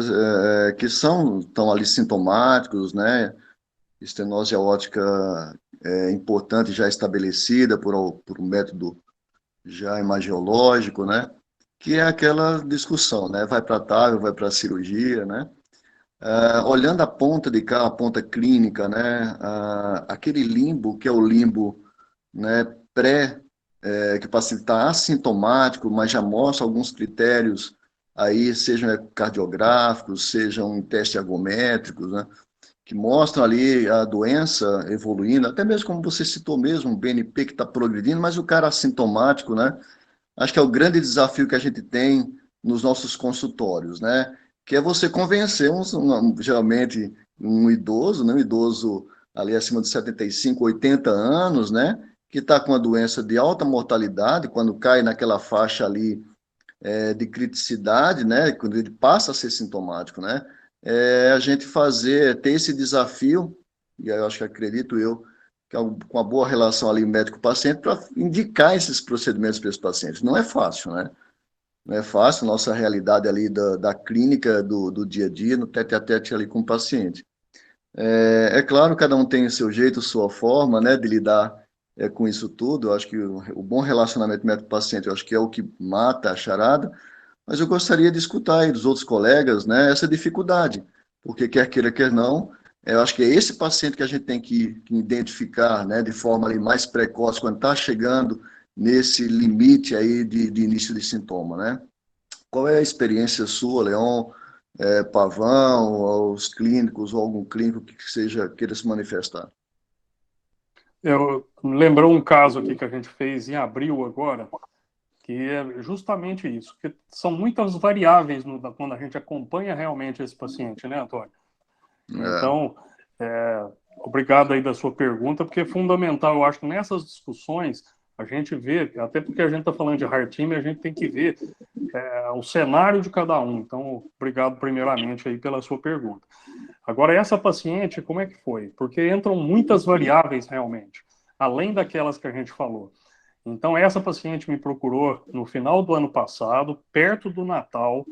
que estão ali sintomáticos, né? Estenose aórtica importante já estabelecida por um método já imagiológico, né? Que é aquela discussão, né? Vai para TAV, vai para cirurgia, né? Olhando a ponta de cá, a ponta clínica, né? Aquele limbo que é o limbo, né? Que o paciente está assintomático, mas já mostra alguns critérios aí, sejam ecocardiográficos, sejam testes ergométricos, né? Que mostram ali a doença evoluindo, até mesmo como você citou mesmo, o BNP que está progredindo, mas o cara assintomático, né? Acho que é o grande desafio que a gente tem nos nossos consultórios, né? Que é você convencer, geralmente, um idoso, né? Um idoso ali acima de 75, 80 anos, né? Que está com a doença de alta mortalidade, quando cai naquela faixa ali de criticidade, né? Quando ele passa a ser sintomático, né? A gente ter esse desafio, e eu acho que acredito eu, que é com uma boa relação ali médico-paciente, para indicar esses procedimentos para esses pacientes. Não é fácil, né? Não é fácil, nossa realidade ali da clínica, do dia a dia, no tete-a-tete ali com o paciente. Claro, cada um tem o seu jeito, sua forma, né, de lidar com isso tudo. Eu acho que o bom relacionamento médico-paciente, eu acho que é o que mata a charada, mas eu gostaria de escutar aí dos outros colegas, né, essa dificuldade, porque quer queira, quer não, eu acho que é esse paciente que a gente tem que identificar, né, de forma ali mais precoce, quando está chegando nesse limite aí de início de sintoma, né? Qual é a experiência sua, Leon, Pavão, os clínicos ou algum clínico que seja queira se manifestar? Eu lembrou um caso aqui que a gente fez em abril agora, que é justamente isso, que são muitas variáveis quando a gente acompanha realmente esse paciente, né, Antônio? Então, obrigado aí da sua pergunta, porque é fundamental, eu acho que nessas discussões a gente vê, até porque a gente está falando de heart team, a gente tem que ver o cenário de cada um. Então, obrigado primeiramente aí pela sua pergunta. Agora, essa paciente, como é que foi? Porque entram muitas variáveis realmente, além daquelas que a gente falou. Então, essa paciente me procurou no final do ano passado, perto do Natal.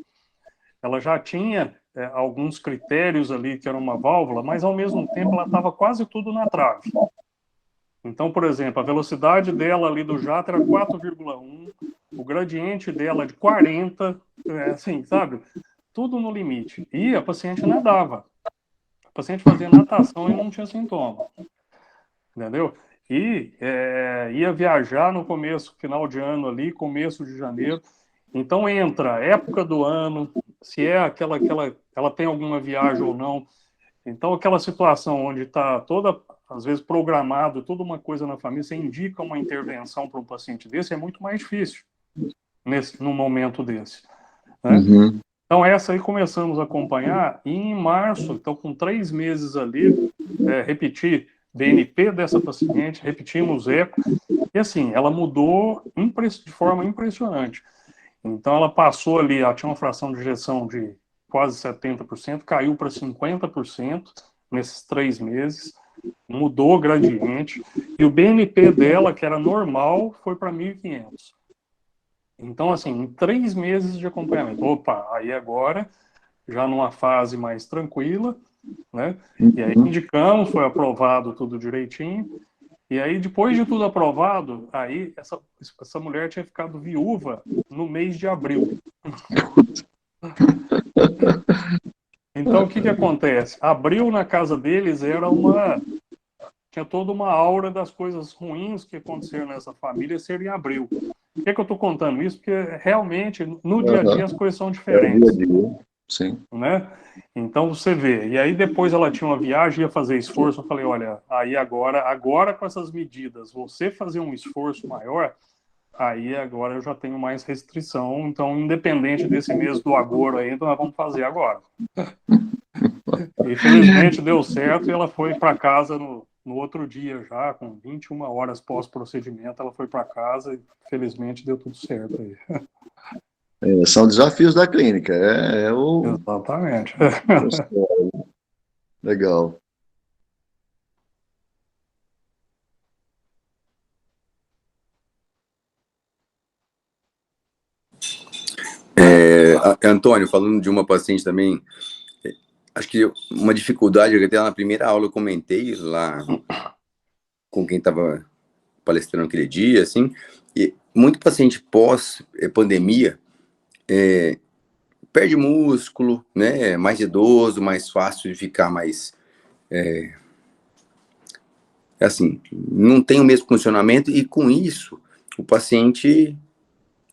Ela já tinha alguns critérios ali que era uma válvula, mas ao mesmo tempo ela estava quase tudo na trave. Então, por exemplo, a velocidade dela ali do jato era 4,1, o gradiente dela de 40, assim, sabe? Tudo no limite. E a paciente nadava. A paciente fazia natação e não tinha sintoma. Entendeu? E ia viajar no começo, final de ano ali, começo de janeiro. Então entra a época do ano, se é ela tem alguma viagem ou não. Então aquela situação onde está toda, às vezes, programado, toda uma coisa na família, você indica uma intervenção para um paciente desse, é muito mais difícil num momento desse. Né? Uhum. Então essa aí começamos a acompanhar e em março, então com 3 meses ali, repetir BNP dessa paciente, repetimos eco, e assim, ela mudou de forma impressionante. Então, ela passou ali, ela tinha uma fração de ejeção de quase 70%, caiu para 50% nesses 3 meses, mudou o gradiente, e o BNP dela, que era normal, foi para 1.500. Então, assim, em 3 meses de acompanhamento. Opa, aí agora, já numa fase mais tranquila, né? E aí indicamos, foi aprovado tudo direitinho, e aí, depois de tudo aprovado, aí essa mulher tinha ficado viúva no mês de abril. Então, o que acontece? Abril na casa deles tinha toda uma aura das coisas ruins que aconteceram nessa família ser em abril. Por que eu estou contando isso? Porque realmente, no dia a dia, as coisas são diferentes. Sim. Né? Então você vê, e aí depois ela tinha uma viagem, ia fazer esforço, eu falei, olha, aí agora com essas medidas, você fazer um esforço maior, aí agora eu já tenho mais restrição, então independente desse mês do agora aí, então nós vamos fazer agora. E felizmente deu certo e ela foi para casa no outro dia já, com 21 horas pós-procedimento, ela foi para casa e felizmente deu tudo certo aí. São desafios da clínica. Exatamente. Legal. Antônio, falando de uma paciente também, acho que uma dificuldade que até na primeira aula eu comentei lá com quem estava palestrando aquele dia, assim, e muito paciente pós-pandemia perde músculo, né, mais idoso, mais fácil de ficar mais, assim, não tem o mesmo funcionamento e com isso o paciente,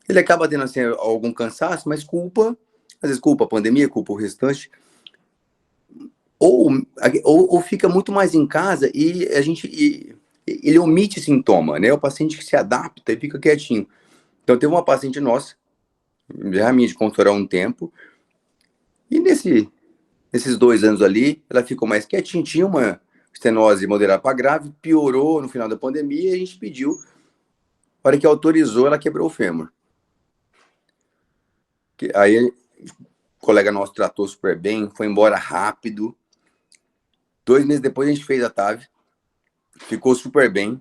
ele acaba tendo, assim, algum cansaço, mas às vezes culpa a pandemia, culpa o restante, ou fica muito mais em casa e ele omite sintoma, né, o paciente que se adapta e fica quietinho. Então teve uma paciente nossa, já me de consultorar há um tempo, e nesses 2 anos ali, ela ficou mais quietinha, tinha uma estenose moderada para grave, piorou no final da pandemia e a gente pediu, para que autorizou, ela quebrou o fêmur. Aí o colega nosso tratou super bem, foi embora rápido. 2 meses depois a gente fez a TAV, ficou super bem.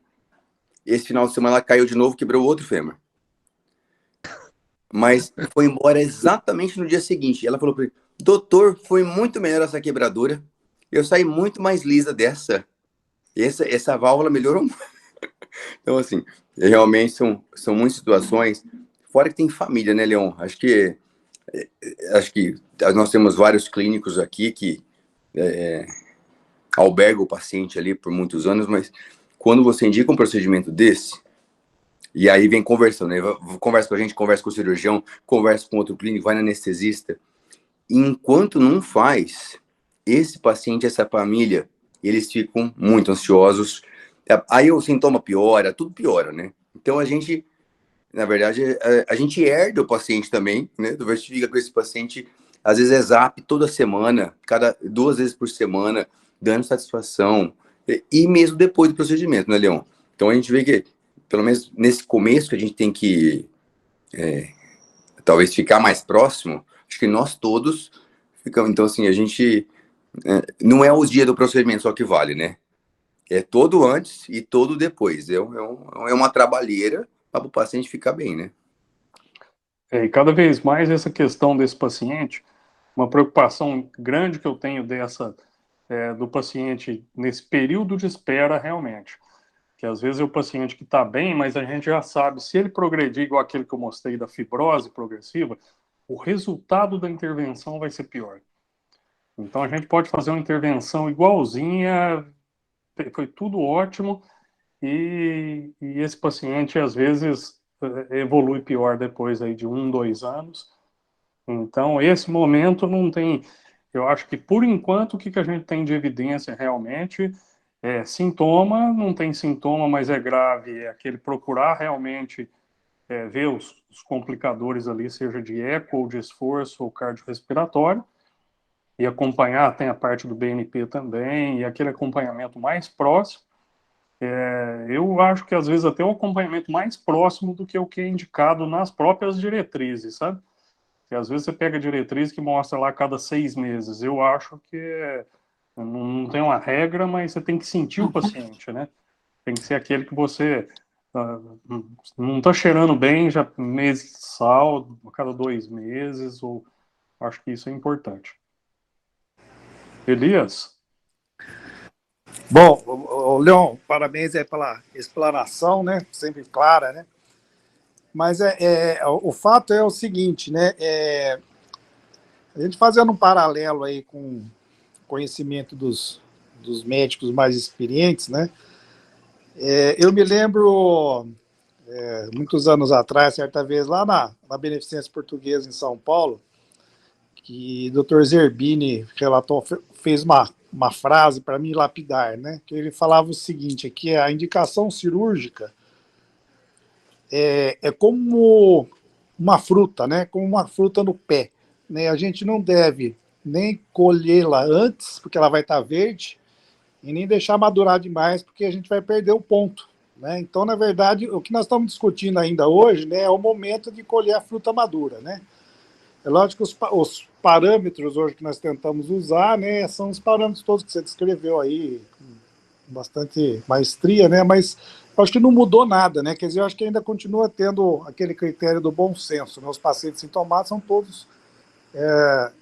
Esse final de semana ela caiu de novo, quebrou outro fêmur. Mas foi embora exatamente no dia seguinte. Ela falou para ele, doutor, foi muito melhor essa quebradura. Eu saí muito mais lisa dessa. Essa válvula melhorou muito. Então, assim, realmente são muitas situações. Fora que tem família, né, Leon? Acho que nós temos vários clínicos aqui que albergam o paciente ali por muitos anos, mas quando você indica um procedimento desse, E aí vem conversando, né? Conversa com a gente, conversa com o cirurgião, conversa com outro clínico, vai no anestesista. E enquanto não faz, esse paciente, essa família, eles ficam muito ansiosos. Aí o sintoma piora, tudo piora, né? Então a gente, na verdade, a gente herda o paciente também, né? Do fica com esse paciente, às vezes é zap toda semana, 2 vezes por semana, dando satisfação. E mesmo depois do procedimento, né, Leon? Então a gente vê que, pelo menos nesse começo, que a gente tem que talvez ficar mais próximo, acho que nós todos ficamos. Então, assim, a gente. Não é o dia do procedimento só que vale, né? É todo antes e todo depois. É uma trabalheira para o paciente ficar bem, né? E cada vez mais essa questão desse paciente, uma preocupação grande que eu tenho do paciente nesse período de espera realmente. Que às vezes é o paciente que está bem, mas a gente já sabe, se ele progredir igual aquele que eu mostrei da fibrose progressiva, o resultado da intervenção vai ser pior. Então a gente pode fazer uma intervenção igualzinha, foi tudo ótimo, e esse paciente às vezes evolui pior depois aí de 1, 2 anos. Então esse momento não tem, eu acho que por enquanto o que a gente tem de evidência realmente é sintoma, não tem sintoma, mas é grave, é aquele procurar realmente ver os complicadores ali, seja de eco ou de esforço ou cardiorrespiratório, e acompanhar, tem a parte do BNP também, e aquele acompanhamento mais próximo. Eu acho que às vezes até o acompanhamento mais próximo do que o que é indicado nas próprias diretrizes, sabe? E às vezes você pega a diretriz que mostra lá a cada 6 meses. Eu acho que não tem uma regra, mas você tem que sentir o paciente, né? Tem que ser aquele que você não está cheirando bem já mensal, a cada 2 meses, ou acho que isso é importante. Elias? Bom, Leon, parabéns aí pela explanação, né? Sempre clara, né? Mas o fato é o seguinte, né? A gente fazendo um paralelo aí com o conhecimento dos médicos mais experientes, né? Eu me lembro, muitos anos atrás, certa vez, lá na Beneficência Portuguesa em São Paulo, que o Dr. Zerbini relatou, fez uma frase para mim lapidar, né? Que ele falava o seguinte, que a indicação cirúrgica é como uma fruta, né? Como uma fruta no pé, né? A gente não deve nem colhê-la antes, porque ela vai estar verde, e nem deixar madurar demais, porque a gente vai perder o ponto, né? Então, na verdade, o que nós estamos discutindo ainda hoje, né, é o momento de colher a fruta madura, né? É lógico que os parâmetros hoje que nós tentamos usar, né, são os parâmetros todos que você descreveu aí, com bastante maestria, né, mas eu acho que não mudou nada, né, quer dizer, eu acho que ainda continua tendo aquele critério do bom senso, né, os pacientes sintomáticos são todos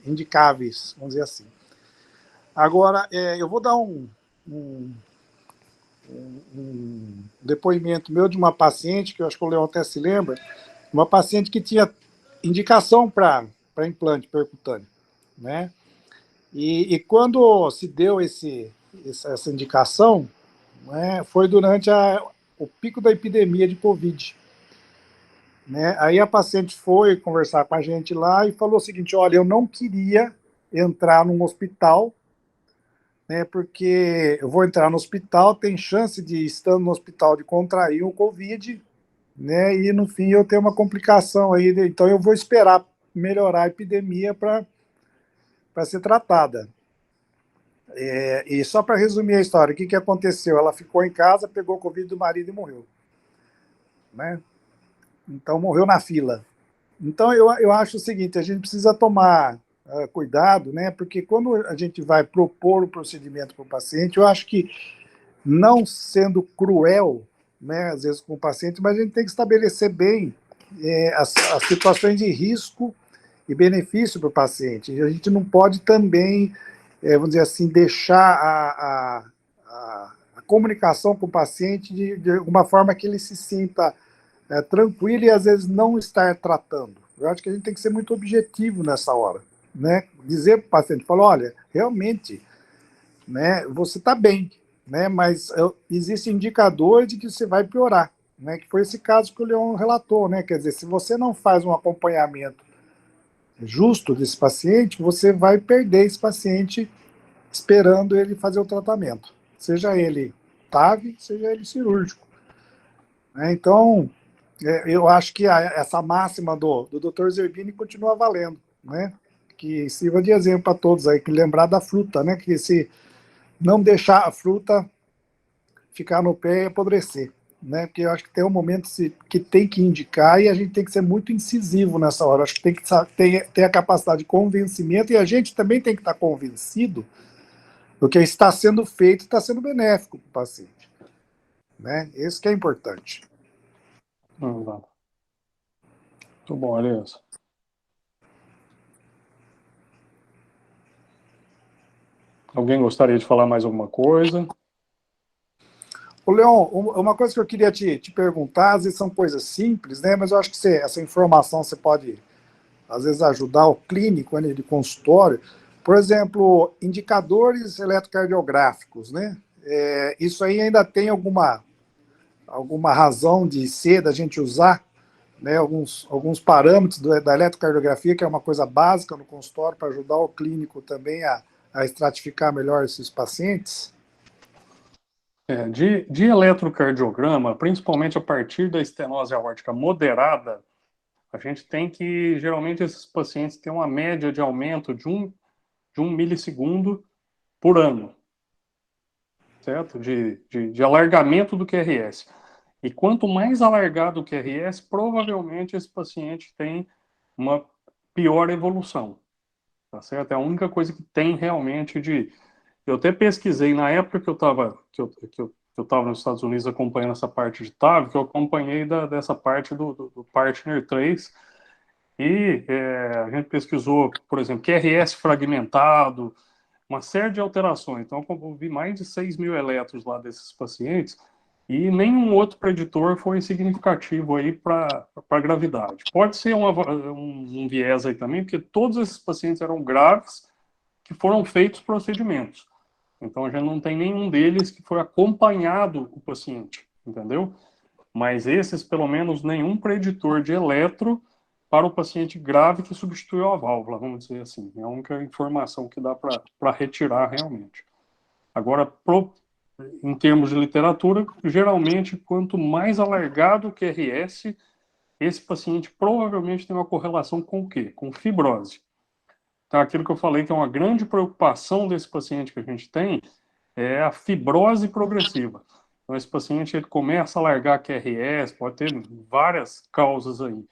indicáveis, vamos dizer assim. Agora, eu vou dar um depoimento meu de uma paciente, que eu acho que o Leão até se lembra, uma paciente que tinha indicação para implante percutâneo, né? E quando se deu essa indicação, né, foi durante o pico da epidemia de Covid. Né? Aí a paciente foi conversar com a gente lá e falou o seguinte, olha, eu não queria entrar num hospital, né, porque eu vou entrar no hospital, tem chance de, estando no hospital, de contrair o Covid, né, e no fim eu tenho uma complicação aí, então eu vou esperar melhorar a epidemia para ser tratada. E só para resumir a história, o que aconteceu? Ela ficou em casa, pegou Covid do marido e morreu. Né? Então morreu na fila. Então eu acho o seguinte, a gente precisa tomar cuidado, né, porque quando a gente vai propor o procedimento para o paciente, eu acho que não sendo cruel, né, às vezes com o paciente, mas a gente tem que estabelecer bem as situações de risco e benefício para o paciente. E a gente não pode também, vamos dizer assim, deixar a comunicação com o paciente de uma forma que ele se sinta tranquilo e às vezes não estar tratando. Eu acho que a gente tem que ser muito objetivo nessa hora, né? Dizer para o paciente, falar, olha, realmente, né, você está bem, né, mas existe indicador de que você vai piorar, né, que foi esse caso que o Leon relatou, né? Quer dizer, se você não faz um acompanhamento justo desse paciente, você vai perder esse paciente esperando ele fazer o tratamento, seja ele TAV, seja ele cirúrgico, né? Então, eu acho que essa máxima do Dr. Zerbini continua valendo, né? Que sirva de exemplo para todos aí, que lembrar da fruta, né? Que se não deixar a fruta ficar no pé e apodrecer, né? Porque eu acho que tem um momento que tem que indicar e a gente tem que ser muito incisivo nessa hora. Acho que tem que ter a capacidade de convencimento e a gente também tem que estar convencido do que está sendo feito está sendo benéfico para o paciente, né? Isso que é importante. Muito bom, Elias. Alguém gostaria de falar mais alguma coisa? Ô, Leon, uma coisa que eu queria te perguntar, às vezes são coisas simples, né? Mas eu acho que essa informação você pode, às vezes, ajudar o clínico, né, de consultório. Por exemplo, indicadores eletrocardiográficos, né? Isso aí ainda tem alguma razão de ser, da gente usar, né, alguns parâmetros da eletrocardiografia, que é uma coisa básica no consultório, para ajudar o clínico também a estratificar melhor esses pacientes? De eletrocardiograma, principalmente a partir da estenose aórtica moderada, a gente tem que, geralmente, esses pacientes têm uma média de aumento de um milissegundo por ano, certo? De alargamento do QRS. E quanto mais alargado o QRS, provavelmente esse paciente tem uma pior evolução, tá certo? É a única coisa que tem realmente de... Eu até pesquisei na época que eu estava nos Estados Unidos acompanhando essa parte de TAV, que eu acompanhei dessa parte do Partner 3, e a gente pesquisou, por exemplo, QRS fragmentado, uma série de alterações. Então, eu vi mais de 6 mil eletros lá desses pacientes, e nenhum outro preditor foi significativo aí para a gravidade. Pode ser um viés aí também, porque todos esses pacientes eram graves que foram feitos procedimentos. Então, a gente não tem nenhum deles que foi acompanhado o paciente, entendeu? Mas esses, pelo menos, nenhum preditor de eletro para o paciente grave que substituiu a válvula, vamos dizer assim. É a única informação que dá para retirar realmente. Agora, em termos de literatura, geralmente, quanto mais alargado o QRS, esse paciente provavelmente tem uma correlação com o quê? Com fibrose. Então, aquilo que eu falei que é uma grande preocupação desse paciente que a gente tem é a fibrose progressiva. Então, esse paciente ele começa a largar QRS, pode ter várias causas aí,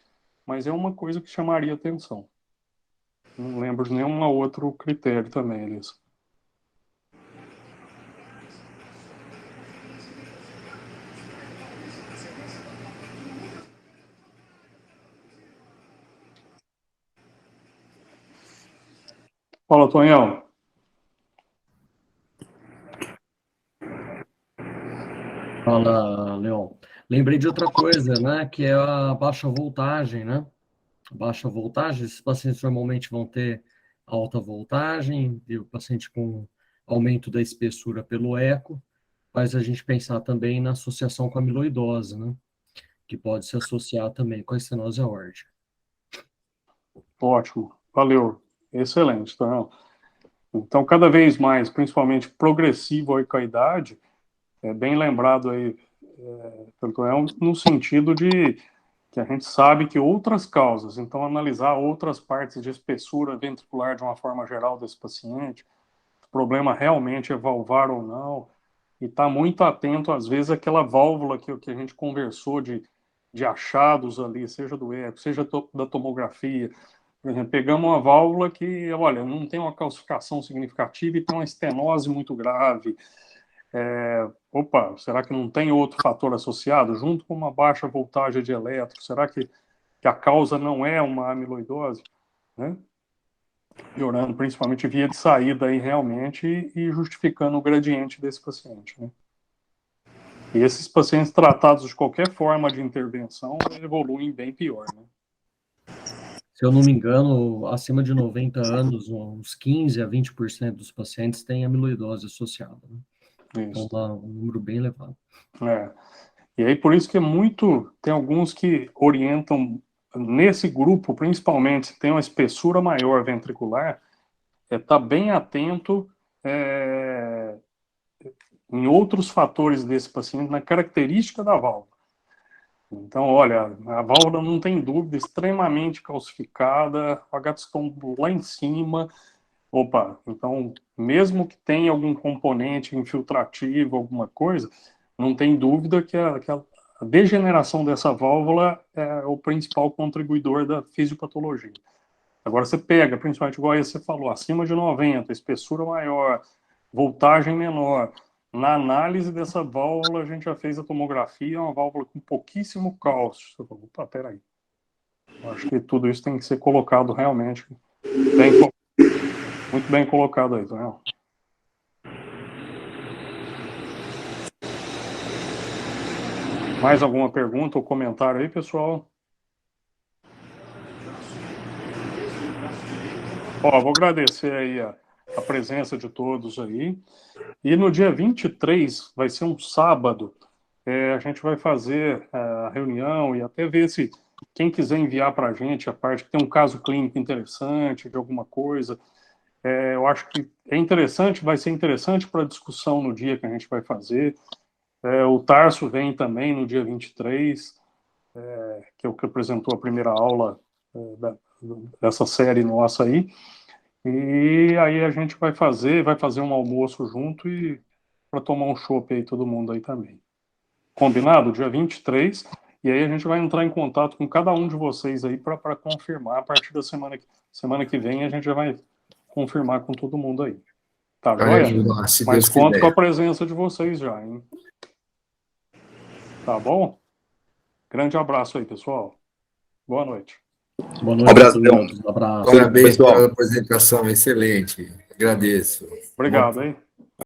mas é uma coisa que chamaria atenção. Não lembro de nenhum outro critério também, Elias. Fala, Tonhão. Fala, Leon. Lembrei de outra coisa, né? Que é a baixa voltagem, né? Baixa voltagem, esses pacientes normalmente vão ter alta voltagem, e o paciente com aumento da espessura pelo eco, faz a gente pensar também na associação com a amiloidose, né? Que pode se associar também com a estenose aórtica. Ótimo, valeu. Excelente, Tonhão. Então, cada vez mais, principalmente progressivo aí com a idade, bem lembrado aí, Tonhão, no sentido de que a gente sabe que outras causas, então analisar outras partes de espessura ventricular de uma forma geral desse paciente, o problema realmente é valvar ou não, e estar muito atento, às vezes, àquela válvula que a gente conversou de achados ali, seja do eco, seja da tomografia. Por exemplo, pegamos uma válvula que, olha, não tem uma calcificação significativa e tem uma estenose muito grave. Opa, será que não tem outro fator associado, junto com uma baixa voltagem de eletro? Será que a causa não é uma amiloidose? Né? Piorando principalmente via de saída aí realmente e justificando o gradiente desse paciente. Né? E esses pacientes tratados de qualquer forma de intervenção evoluem bem pior. Né? Se eu não me engano, acima de 90 anos, uns 15 a 20% dos pacientes têm amiloidose associada, né? Então, Isso. dá um número bem elevado. E aí, por isso que tem alguns que orientam, nesse grupo, principalmente, se tem uma espessura maior ventricular, tá bem atento em outros fatores desse paciente, na característica da válvula. Então, olha, a válvula não tem dúvida, extremamente calcificada, o H-stombo lá em cima. Opa, então, mesmo que tenha algum componente infiltrativo, alguma coisa, não tem dúvida que a degeneração dessa válvula é o principal contribuidor da fisiopatologia. Agora você pega, principalmente igual você falou, acima de 90, espessura maior, voltagem menor. Na análise dessa válvula, a gente já fez a tomografia, é uma válvula com pouquíssimo cálcio. Você falou, opa, peraí. Eu acho que tudo isso tem que ser colocado realmente muito bem colocado aí, tá? Mais alguma pergunta ou comentário aí, pessoal? Vou agradecer aí a presença de todos aí. E no dia 23, vai ser um sábado, a gente vai fazer a reunião e até ver se quem quiser enviar para a gente a parte que tem um caso clínico interessante, de alguma coisa, eu acho que é interessante, vai ser interessante para a discussão no dia que a gente vai fazer. O Tarso vem também no dia 23, que é o que apresentou a primeira aula dessa série nossa aí. E aí a gente vai fazer um almoço junto e para tomar um chopp aí todo mundo aí também. Combinado? Dia 23. E aí a gente vai entrar em contato com cada um de vocês aí para confirmar a partir da semana que vem, a gente já vai confirmar com todo mundo aí. Tá, joia? Mas conto com a presença de vocês já, hein? Tá bom? Grande abraço aí, pessoal. Boa noite. Boa noite. Abraço, Um abraço. Parabéns pessoal. pela apresentação, excelente. Agradeço. Obrigado, hein?